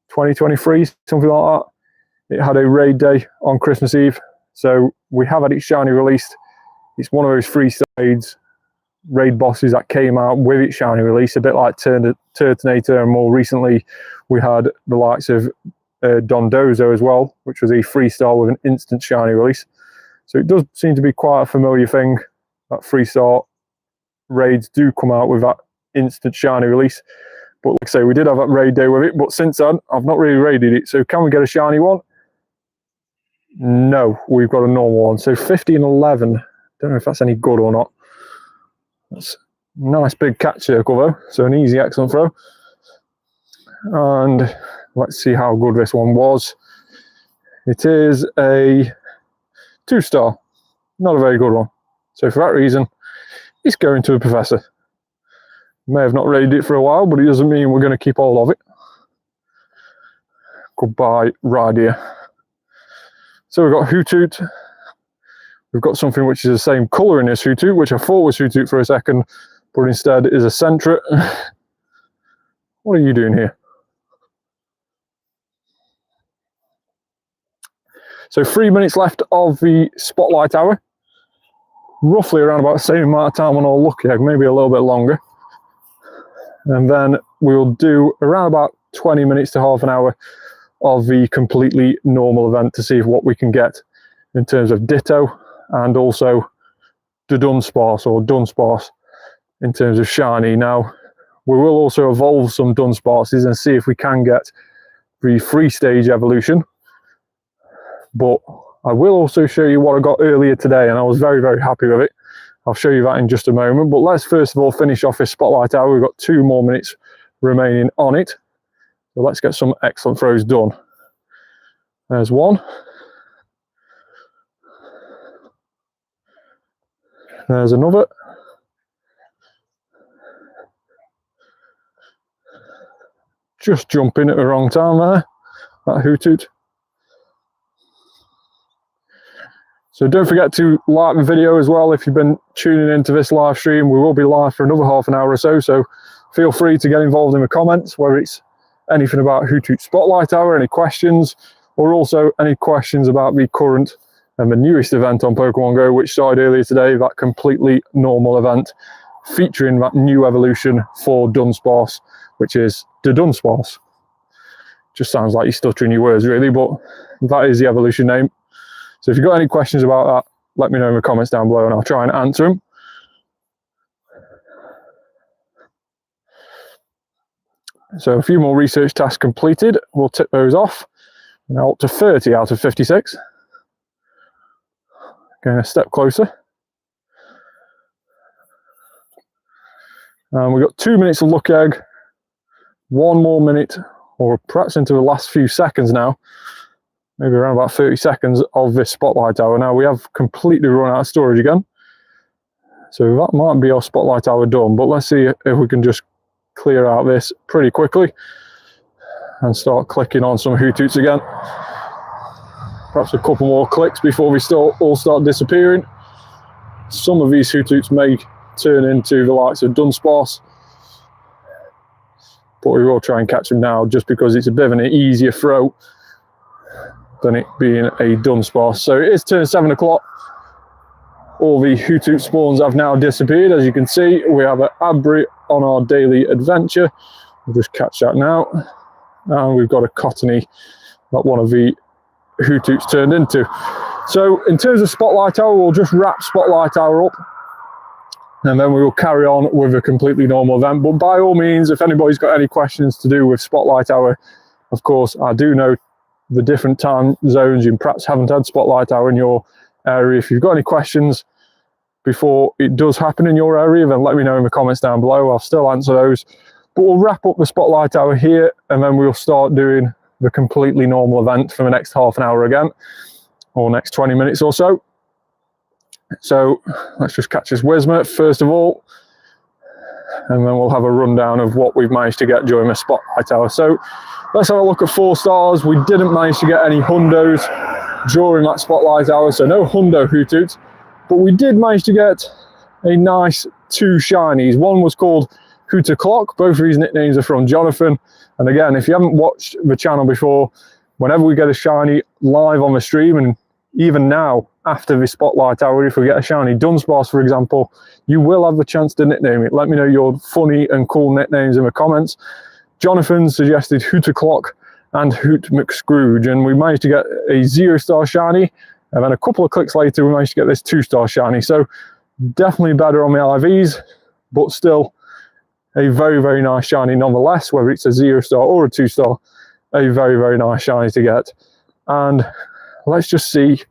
2023, something like that. It had a raid day on Christmas Eve. So we have had its shiny released. It's one of those free stage raid bosses that came out with its shiny release, a bit like Turtonator, and more recently we had the likes of Dondozo as well, which was a freestyle with an instant shiny release. So it does seem to be quite a familiar thing that freestyle raids do come out with that instant shiny release. But like I say, we did have that raid day with it, but since then I've not really raided it. So can we get a shiny one? No, we've got a normal one. So 1511. Don't know if that's any good or not. That's a nice big catch circle though, so an easy excellent throw. And let's see how good this one was. It is a 2-star, not a very good one. So for that reason, it's going to a Professor. May have not raided it for a while, but it doesn't mean we're going to keep all of it. Goodbye, Rhyhorn. So we've got Hoothoot. We've got something which is the same colour in this Hoothoot, which I thought was Hoothoot for a second, but instead is a Sentret. What are you doing here? So 3 minutes left of the Spotlight Hour. Roughly around about the same amount of time on our Lucky Egg, maybe a little bit longer. And then we'll do around about 20 minutes to half an hour of the completely normal event to see what we can get in terms of Ditto and also the Dunsparce or Dunsparce in terms of shiny. Now, we will also evolve some Dunsparces and see if we can get the 3-stage evolution. But I will also show you what I got earlier today, and I was very, very happy with it. I'll show you that in just a moment. But let's first of all finish off this Spotlight Hour. We've got 2 more minutes remaining on it. So let's get some excellent throws done. There's one. There's another. Just jumping at the wrong time there, that Hoothoot. So don't forget to like the video as well if you've been tuning into this live stream. We will be live for another half an hour or so, so feel free to get involved in the comments, whether it's anything about Hoothoot Spotlight Hour, any questions, or also any questions about the current and the newest event on Pokemon GO, which started earlier today, that completely normal event featuring that new evolution for Dunsparce, which is the Dunsparce. Just sounds like you're stuttering your words really, but that is the evolution name. So if you've got any questions about that, let me know in the comments down below and I'll try and answer them. So a few more research tasks completed. We'll tick those off. Now up to 30 out of 56. Going a step closer. And we've got 2 minutes of Lucky Egg. 1 more minute, or perhaps into the last few seconds now. Maybe around about 30 seconds of this Spotlight Hour. Now we have completely run out of storage again. So that might be our Spotlight Hour done, but let's see if we can just clear out this pretty quickly and start clicking on some Hootoots again. Perhaps a couple more clicks before we all start disappearing. Some of these Hootoots may turn into the likes of Dunsparce, but we will try and catch them now just because it's a bit of an easier throw than it being a Dunsparce. So it is turn 7 o'clock. All the Hoothoot spawns have now disappeared. As you can see, we have an Abri on our daily adventure. We'll just catch that now. And we've got a Cottony that one of the Hootoots turned into. So in terms of Spotlight Hour, we'll just wrap Spotlight Hour up and then we will carry on with a completely normal event. But by all means, if anybody's got any questions to do with Spotlight Hour, of course, I do know the different time zones. You perhaps haven't had Spotlight Hour in your area. If you've got any questions before it does happen in your area, then let me know in the comments down below. I'll still answer those. But we'll wrap up the Spotlight Hour here, and then we'll start doing the completely normal event for the next half an hour again, or next 20 minutes or so. So let's just catch this Whismer first of all, and then we'll have a rundown of what we've managed to get during the Spotlight Hour. So let's have a look at 4 stars. We didn't manage to get any hundos during that Spotlight Hour, so no hundo Hootoots, but we did manage to get a nice 2 shinies. One was called Hooter Clock. Both of these nicknames are from Jonathan. And again, if you haven't watched the channel before, whenever we get a shiny live on the stream, and even now after the Spotlight Hour, if we get a shiny Dunsparce, for example, you will have the chance to nickname it. Let me know your funny and cool nicknames in the comments. Jonathan suggested Hooter Clock and Hoot McScrooge, and we managed to get a 0-star shiny, and then a couple of clicks later we managed to get this 2-star shiny. So definitely better on the IVs, but still a very, very nice shiny nonetheless, whether it's a 0-star or a 2-star, a very, very nice shiny to get. And let's just see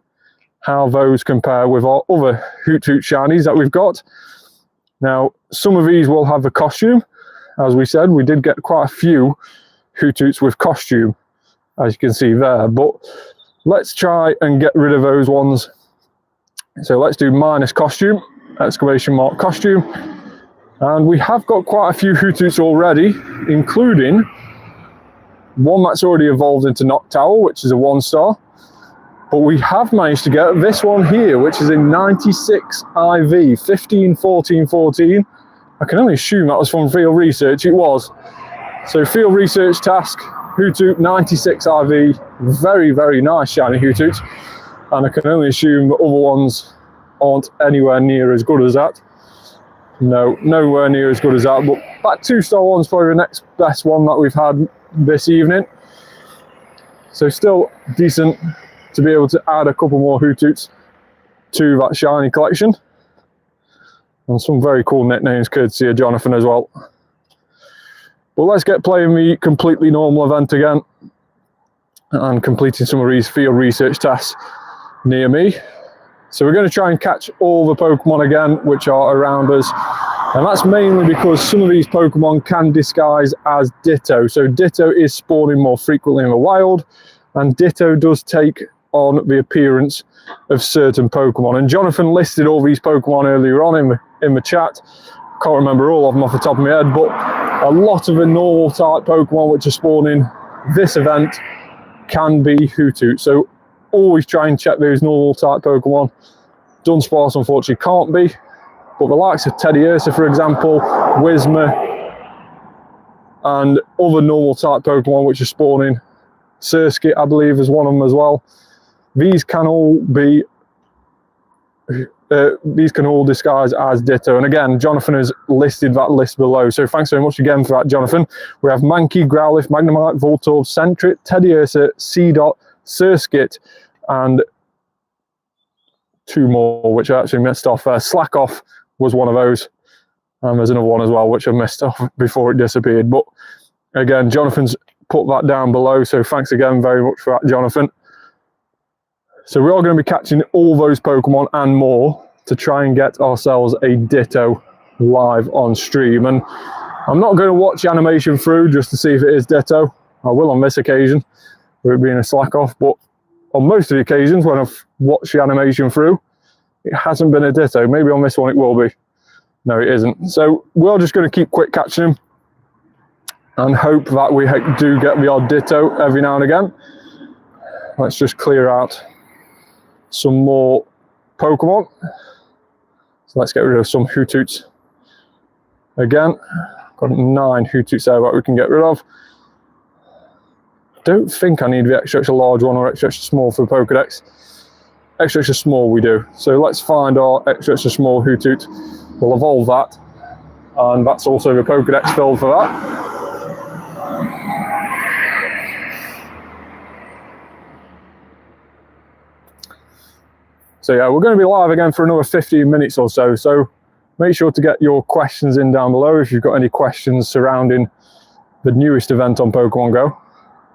how those compare with our other Hoothoot shinies that we've got. Now, some of these will have a costume. As we said, we did get quite a few Hootoots with costume, as you can see there, but let's try and get rid of those ones. So let's do minus costume, exclamation mark costume. And we have got quite a few Hootoots already, including one that's already evolved into Noctowl, which is a 1-star. But we have managed to get this one here, which is a 96 IV, 15, 14, 14. I can only assume that was from field research. It was. So field research task, Hoothoot 96 IV, very, very nice shiny Hoothoot. And I can only assume the other ones aren't anywhere near as good as that. No, nowhere near as good as that, but that 2-star one's probably the next best one that we've had this evening. So still decent to be able to add a couple more Hootoots to that shiny collection. And some very cool nicknames courtesy of Jonathan as well. But let's get playing the completely normal event again and completing some of these field research tasks near me. So we're going to try and catch all the Pokemon again which are around us, and that's mainly because some of these Pokemon can disguise as Ditto. So Ditto is spawning more frequently in the wild, and Ditto does take on the appearance of certain Pokemon. And Jonathan listed all these Pokemon earlier on in the chat. Can't remember all of them off the top of my head, but a lot of the normal type Pokemon which are spawning this event can be Hoothoot. So always try and check those normal type Pokemon. Dunsparce unfortunately can't be, but the likes of Teddiursa, for example, Whismer, and other normal type Pokemon which are spawning, Surskit I believe is one of them as well. These can all be disguise as Ditto. And again, Jonathan has listed that list below. So thanks very much again for that, Jonathan. We have Mankey, Growlithe, Magnemite, Voltorb, Sentret, Teddiursa, Seedot, Surskit, and 2 more which I actually missed off. Slack Off was one of those, and there's another one as well which I missed off before it disappeared. But again, Jonathan's put that down below, so thanks again very much for that, Jonathan. So we are going to be catching all those Pokemon and more to try and get ourselves a Ditto live on stream. And I'm not going to watch the animation through just to see if it is Ditto. I will on this occasion, with it being a Slack Off, but on most of the occasions when I've watched the animation through, it hasn't been a Ditto. Maybe on this one it will be. No, it isn't. So we're just going to keep quick catching them and hope that we do get the odd Ditto every now and again. Let's just clear out some more Pokemon. So let's get rid of some Hootoots. Again, got 9 Hootoots there that we can get rid of. Don't think I need the extra large one or extra small for the Pokedex. Extra small we do. So let's find our extra small Hoothoot. We'll evolve that. And that's also the Pokedex filled for that. So yeah, we're going to be live again for another 15 minutes or so. So make sure to get your questions in down below if you've got any questions surrounding the newest event on Pokemon Go.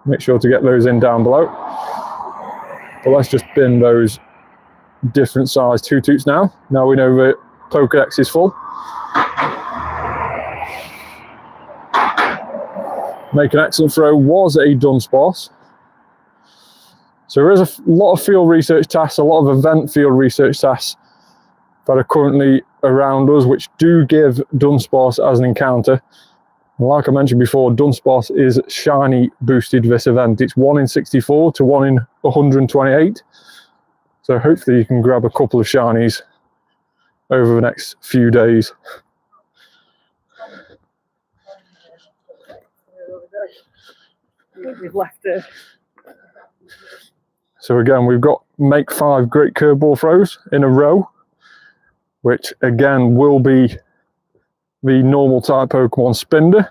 Make sure to get those in down below. But let's just bin those different sized Hootoots now. Now we know the Pokedex is full. Make an excellent throw was a Dunsparce. So there is a lot of field research tasks, a lot of event field research tasks that are currently around us, which do give Dunsparce as an encounter. And like I mentioned before, Dunsparce is shiny boosted this event. It's 1 in 64 to 1 in 128. So hopefully you can grab a couple of shinies over the next few days. We've left it. So again, we've got make 5 great curveball throws in a row, which again will be the normal type Pokemon Spinder.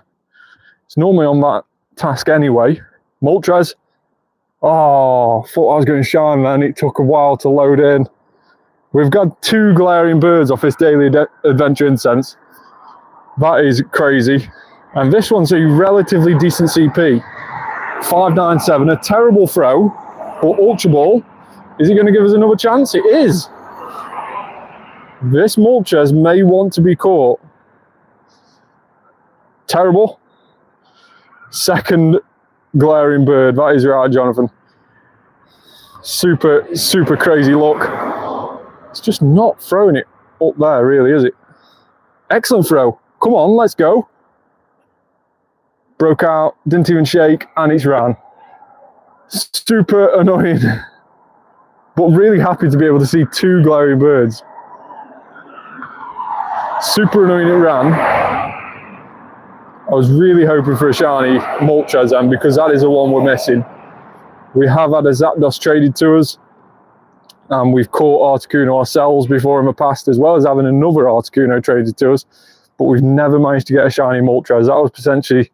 It's normally on that task anyway. Moltres. Oh, thought I was going to shine then. It took a while to load in. We've got 2 glaring birds off this daily adventure incense. That is crazy. And this one's a relatively decent CP. 597, a terrible throw. Or Ultra Ball, is it going to give us another chance? It is. This Moltres may want to be caught. Terrible. Second glaring bird. That is right, Jonathan. Super, super crazy look. It's just not throwing it up there, really, is it? Excellent throw. Come on, let's go. Broke out, didn't even shake, and it's ran. Super annoying, but really happy to be able to see 2 glaring birds. Super annoying it ran. I was really hoping for a shiny Moltres then, because that is the one we're missing. We have had a Zapdos traded to us, and we've caught Articuno ourselves before in the past, as well as having another Articuno traded to us, but we've never managed to get a shiny Moltres. That was potentially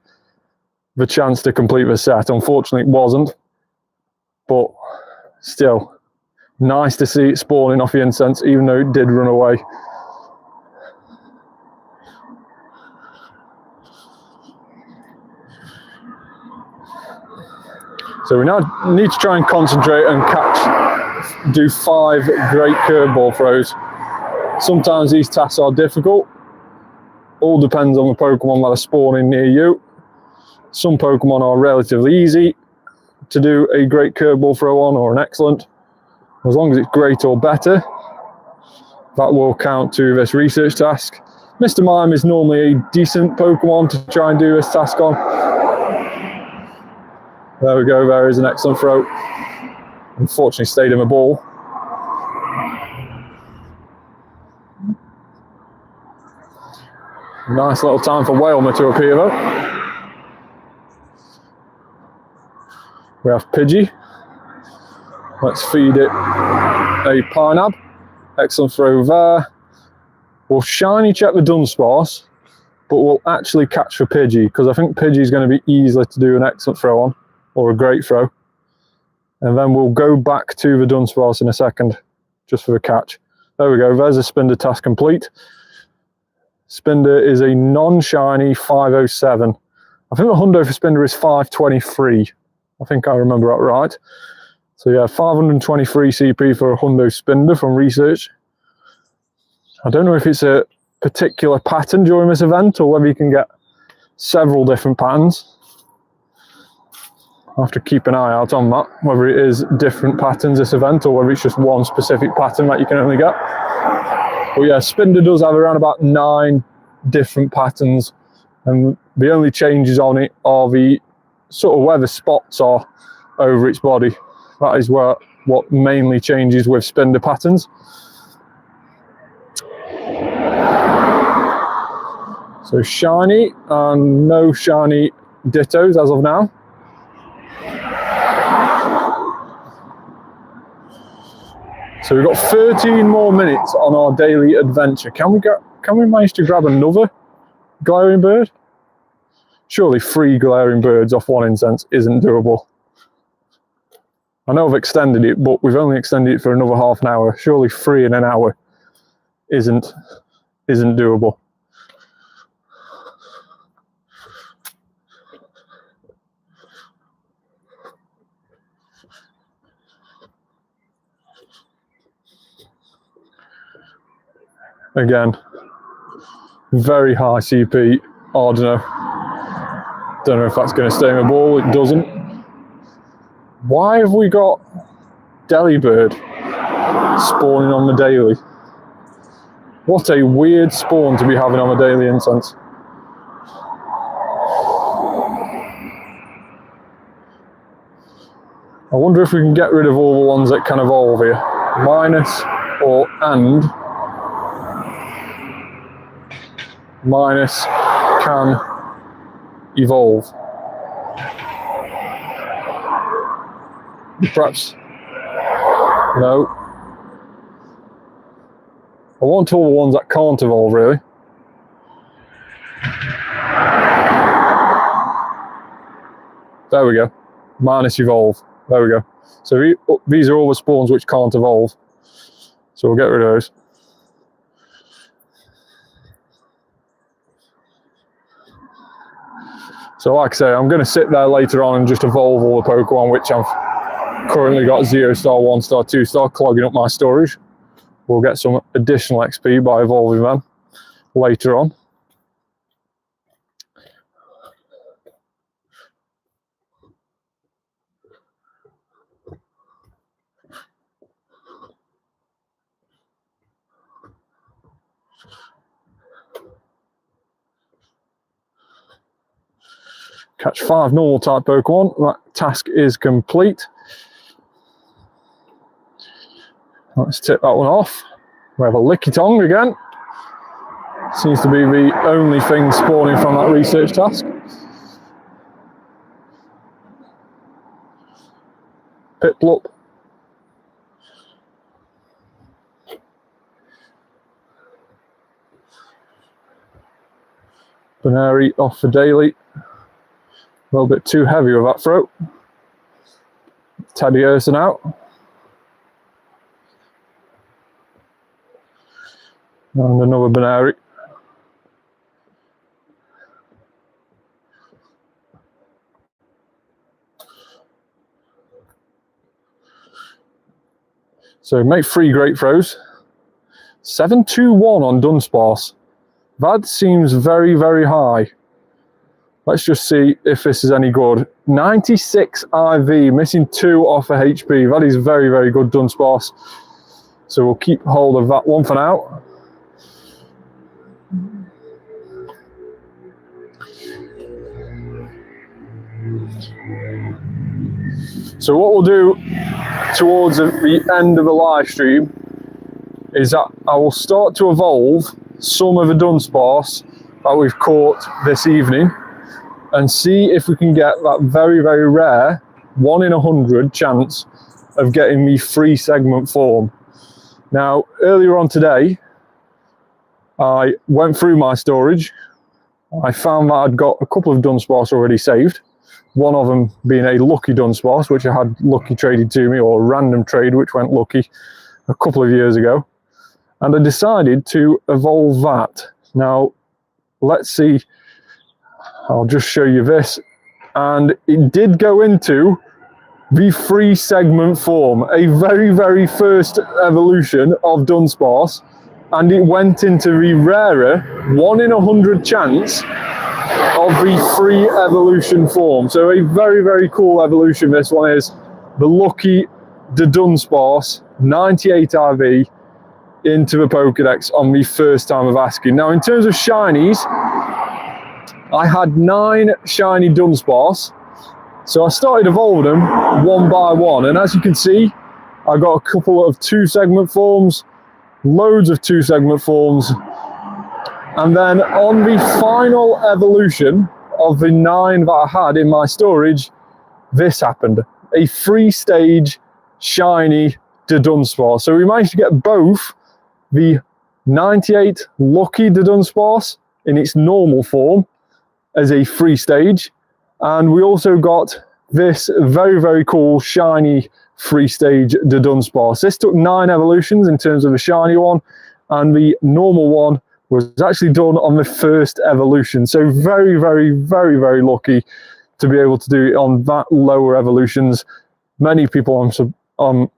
the chance to complete the set. Unfortunately, it wasn't. But still, nice to see it spawning off the incense, even though it did run away. So we now need to try and concentrate and do 5 great curveball throws. Sometimes these tasks are difficult. All depends on the Pokemon that are spawning near you. Some Pokemon are relatively easy to do a great curveball throw on, or an excellent. As long as it's great or better, that will count to this research task. Mr. Mime is normally a decent Pokemon to try and do this task on. There we go, there is an excellent throw. Unfortunately stayed in the ball. Nice little time for Whalmer to appear though. We have Pidgey. Let's feed it a Pineapple. Excellent throw there. We'll shiny check the Dunsparce, but we'll actually catch for Pidgey, because I think Pidgey is going to be easy to do an excellent throw on, or a great throw. And then we'll go back to the Dunsparce in a second, just for the catch. There we go, there's a Spinder task complete. Spinder is a non-shiny 507. I think the hundo for Spinder is 523. I think I remember that right. So yeah, 523 CP for a hundo Spinder from research. I don't know if it's a particular pattern during this event, or whether you can get several different patterns. I'll have to keep an eye out on that, whether it is different patterns this event, or whether it's just one specific pattern that you can only get. But yeah, Spinder does have around about 9 different patterns, and The only changes on it are the sort of where the spots are over its body. That is what mainly changes with spender patterns. So shiny and no shiny Dittos as of now. So we've got 13 more minutes on our daily adventure. Can we manage to grab another glaring bird? Surely 3 glaring birds off 1 incense isn't doable. I know I've extended it, but we've only extended it for another half an hour. Surely 3 in an hour isn't doable. Again, very high CP. Oh, I don't know if that's going to stay in the ball. It doesn't. Why have we got Delibird spawning on the daily? What a weird spawn to be having on the daily incense. I wonder if we can get rid of all the ones that can evolve here. Minus or and. Minus can evolve. Perhaps. No. I want all the ones that can't evolve, really. There we go. Minus evolve. There we go. So these are all the spawns which can't evolve. So we'll get rid of those. So like I say, I'm going to sit there later on and just evolve all the Pokemon which I've currently got 0-star, 1-star, 2-star, clogging up my storage. We'll get some additional XP by evolving them later on. Catch 5 normal type Pokemon. That task is complete. Let's take that one off. We have a Lickitung again. Seems to be the only thing spawning from that research task. Piplup. Baneri off for daily. A little bit too heavy with that throat. Teddy Urson out. And another Baneri. So make 3 great throws. 721 on Dunsparce. That seems very, very high. Let's just see if this is any good. 96 IV, missing 2 off a HP. That is very, very good, Dunsparce. So we'll keep hold of that one for now. So what we'll do towards the end of the live stream is that I will start to evolve some of the Dunsparce that we've caught this evening and see if we can get that very, very rare 1 in 100 chance of getting the 3 segment form. Now, earlier on today, I went through my storage. I found that I'd got a couple of Dunsparce already saved. One of them being a lucky Dunsparce, which I had lucky traded to me, or a random trade which went lucky a couple of years ago. And I decided to evolve that. Now, let's see. I'll just show you this. And it did go into the 3 segment form, a very, very first evolution of Dunsparce. And it went into the rarer 1 in 100 chance of the 3 evolution form. So a very, very cool evolution this one is. The lucky Dunsparce, 98 IV into the Pokedex on the first time of asking. Now in terms of shinies, I had 9 shiny Dunsparce. So I started evolving them one by one, and as you can see, I got a couple of 2-segment forms, loads of 2-segment forms, and then on the final evolution of the 9 that I had in my storage, this happened. A 3-stage shiny Dunsparce. So we managed to get both the 98 lucky Dunsparce in its normal form as a 3-stage, and we also got this very, very cool shiny 3-stage Dunsparce. This took 9 evolutions in terms of the shiny one, and the normal one was actually done on the 1st evolution. So very, very, very, very lucky to be able to do it on that lower evolutions. Many people are going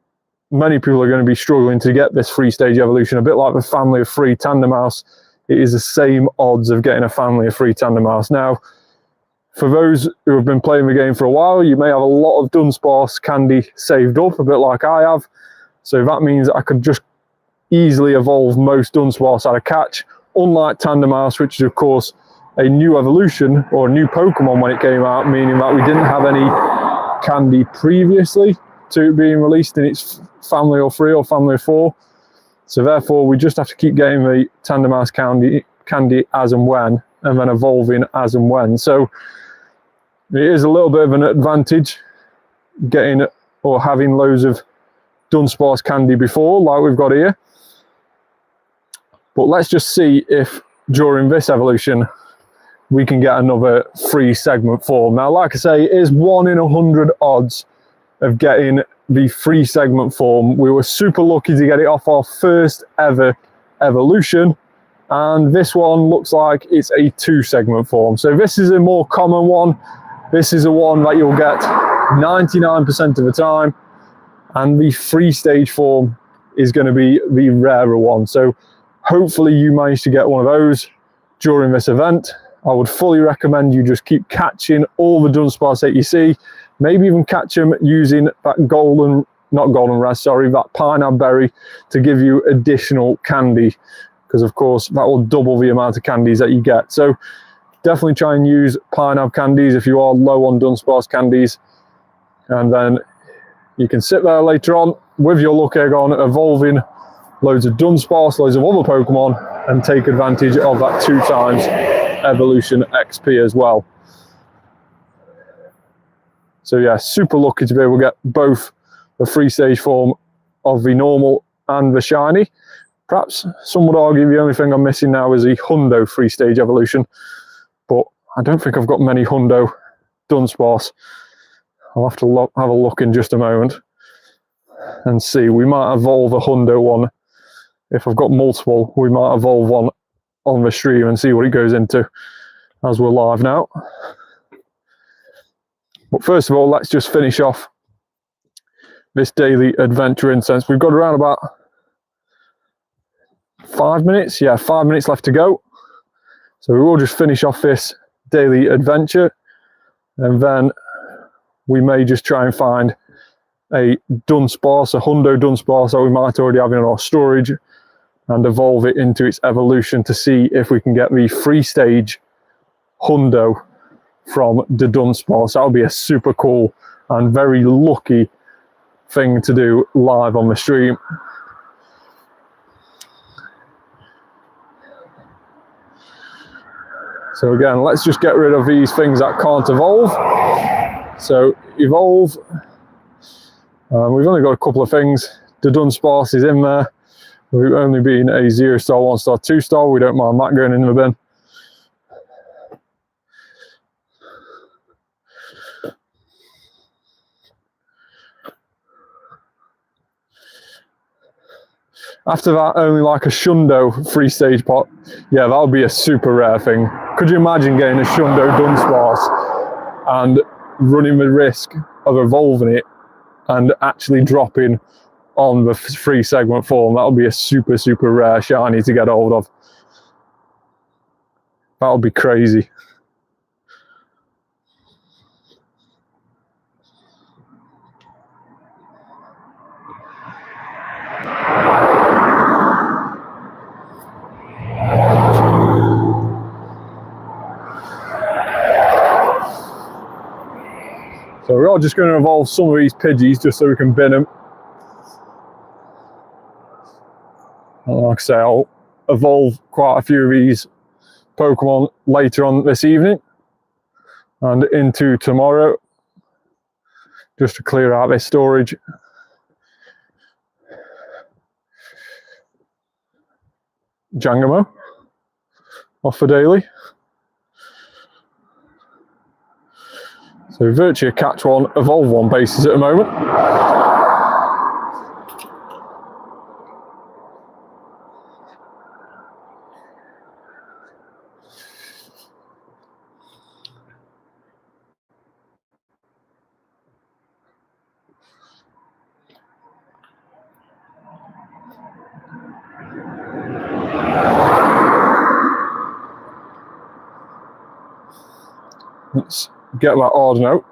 to be struggling to get this 3-stage evolution, a bit like the family of 3 Tandemaus. It is the same odds of getting a family of 3 Tandemaus. Now, for those who have been playing the game for a while, you may have a lot of Dunsparce candy saved up, a bit like I have. So that means I could just easily evolve most Dunsparce at a catch, unlike Tandemaus, which is of course a new evolution or a new Pokemon when it came out, meaning that we didn't have any candy previously to it being released in its family of 3 or family of 4. So therefore, we just have to keep getting the Tandemaus candy as and when, and then evolving as and when. So it is a little bit of an advantage getting or having loads of Dunsparce candy before, like we've got here. But let's just see if during this evolution we can get another 3-segment form. Now, like I say, it is 1 in 100 odds of getting the 3-segment form. We were super lucky to get it off our 1st ever evolution, and this one looks like it's a 2-segment form. So this is a more common one. This is a one that you'll get 99% of the time, and the 3-stage form is going to be the rarer one. So hopefully you manage to get one of those during this event. I would fully recommend you just keep catching all the Dunsparce that you see. Maybe even catch them using that that pineapple berry to give you additional candy, because of course that will double the amount of candies that you get. So definitely try and use pineapple candies if you are low on Dunsparce candies, and then you can sit there later on with your luck egg on, evolving loads of Dunsparce, loads of other Pokemon, and take advantage of that 2 times evolution XP as well. So yeah, super lucky to be able to get both the 3-stage form of the normal and the shiny. Perhaps some would argue the only thing I'm missing now is a Hundo 3-stage evolution, but I don't think I've got many Hundo Dunsparce. I'll have to have a look in just a moment and see. We might evolve a Hundo one. If I've got multiple, we might evolve one on the stream and see what it goes into as we're live now. But first of all, let's just finish off this daily adventure incense. We've got around about 5 minutes. Yeah, 5 minutes left to go. So we will just finish off this daily adventure, and then we may just try and find a Dunsparce, a Hundo Dunsparce that we might already have in our storage, and evolve it into its evolution to see if we can get the 3-stage Hundo from the Dunsparce. That would be a super cool and very lucky thing to do live on the stream. So again, let's just get rid of these things that can't evolve. So evolve. We've only got a couple of things. The Dunsparce is in there. We've only been a 0-star, 1-star, 2-star. We don't mind that going in the bin. After that, only like a Shundo 3-stage pot. Yeah, that would be a super rare thing. Could you imagine getting a Shundo Dunsparce and running the risk of evolving it and actually dropping on the 3-segment form? That would be a super, super rare shiny to get hold of. That would be crazy. So we are just going to evolve some of these Pidgeys just so we can bin them. And like I say, I'll evolve quite a few of these Pokemon later on this evening and into tomorrow, just to clear out this storage. Jangamo off for daily. So Virtua catch one, evolve one bases at the moment. Let's get that Ordino.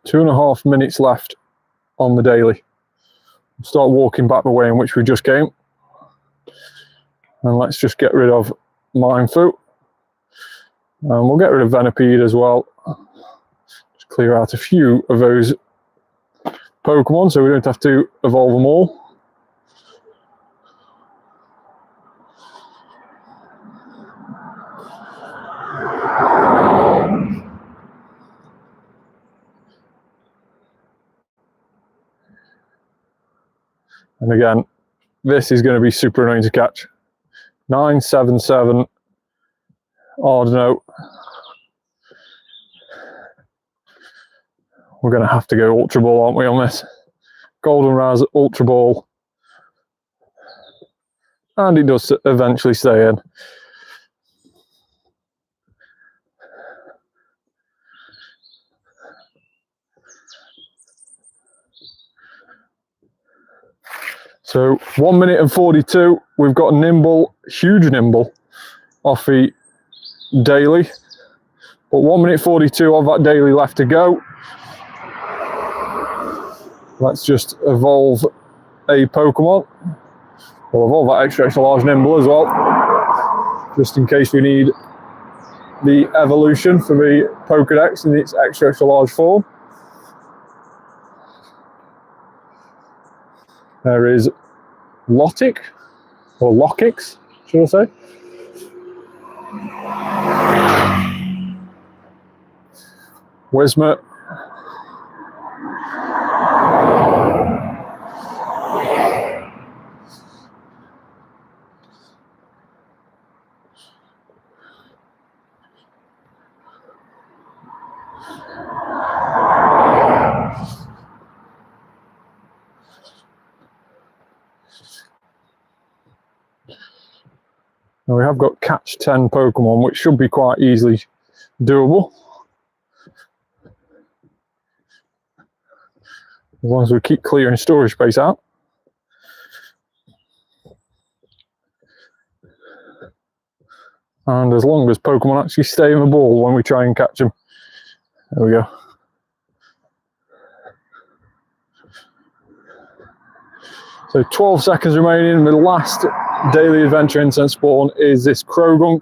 Two and a half minutes left on the daily. Start walking back the way in which we just came. And let's just get rid of Minefoot. And we'll get rid of Venipede as well. Just clear out a few of those Pokemon so we don't have to evolve them all. And again, this is going to be super annoying to catch. 977 Ordino. We're going to have to go Ultra Ball, aren't we, on this? Goldenraz, Ultra Ball. And it does eventually stay in. So 1 minute and 42. We've got Nimble, huge Nimble, off the daily. But 1 minute 42 of that daily left to go. Let's just evolve a Pokemon. We'll evolve that extra large Nimble as well, just in case we need the evolution for the Pokedex in its extra large form. There is Lotic, or Lokix, should I say. Whismur. Now we have got catch 10 Pokemon, which should be quite easily doable. As long as we keep clearing storage space out. And as long as Pokemon actually stay in the ball when we try and catch them. There we go. So 12 seconds remaining. The last daily adventure instant spawn is this Krogunk.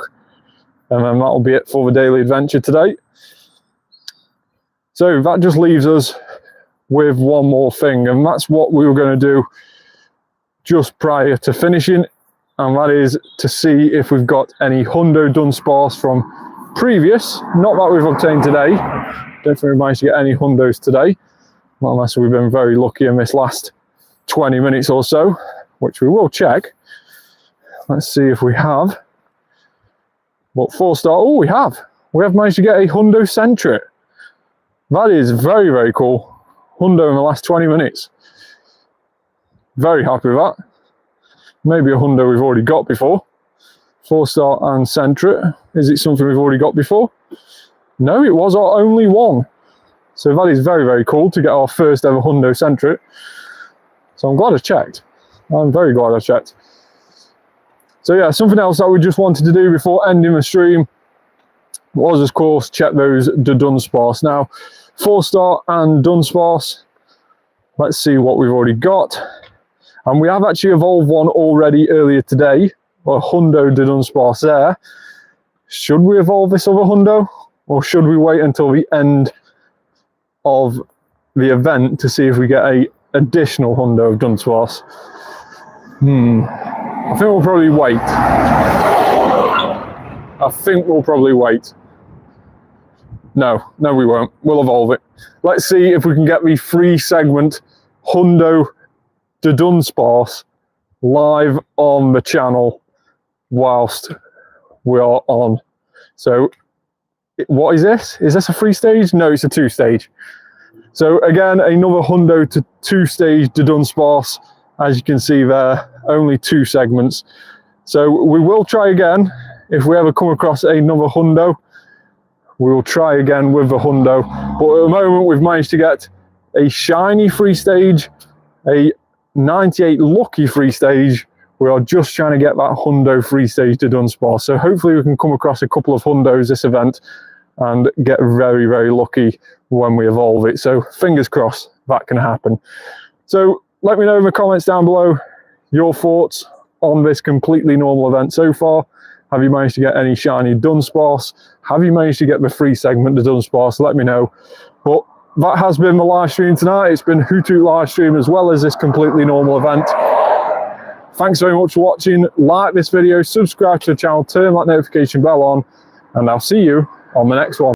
And then that'll be it for the daily adventure today. So that just leaves us with one more thing. And that's what we were going to do just prior to finishing. And that is to see if we've got any Hundo Dunsparce from previous. Not that we've obtained today. Don't think we managed to get any Hundos today. Not unless we've been very lucky in this last 20 minutes or so, which we will check. Let's see if we have. But 4-star, oh, we have. We have managed to get a Hundo Sentret. That is very, very cool. Hundo in the last 20 minutes. Very happy with that. Maybe a Hundo we've already got before. 4-star and Sentret. Is it something we've already got before? No, it was our only one. So that is very, very cool to get our first ever Hundo Sentret. So I'm glad I checked. I'm very glad I checked. So yeah, something else that we just wanted to do before ending the stream was, of course, check those Dunsparce. Now, 4-star and Dunsparce. Let's see what we've already got. And we have actually evolved one already earlier today, a Hundo de Dunsparce there. Should we evolve this other Hundo, or should we wait until the end of the event to see if we get a additional Hundo of Dunsparce? I think we'll probably wait. I think we'll probably wait. No, we won't. We'll evolve it. Let's see if we can get the 3-segment Hundo de Dunsparce live on the channel whilst we are on. So what is this? Is this a 3-stage? No, it's a 2-stage. So again, another Hundo to 2-stage de Dunsparce. As you can see there, only 2 segments. So we will try again. If we ever come across another Hundo, we will try again with the Hundo. But at the moment, we've managed to get a shiny 3-stage, a 98 lucky 3-stage. We are just trying to get that Hundo 3-stage to Dunsparce. So hopefully we can come across a couple of Hundos this event and get very, very lucky when we evolve it. So fingers crossed that can happen. So let me know in the comments down below your thoughts on this completely normal event so far. Have you managed to get any shiny Dunsparce? Have you managed to get the 3-segment to Dunsparce? Let me know. But that has been the live stream tonight. It's been Hoothoot live stream as well as this completely normal event. Thanks very much for watching. Like this video, subscribe to the channel, turn that notification bell on, and I'll see you on the next one.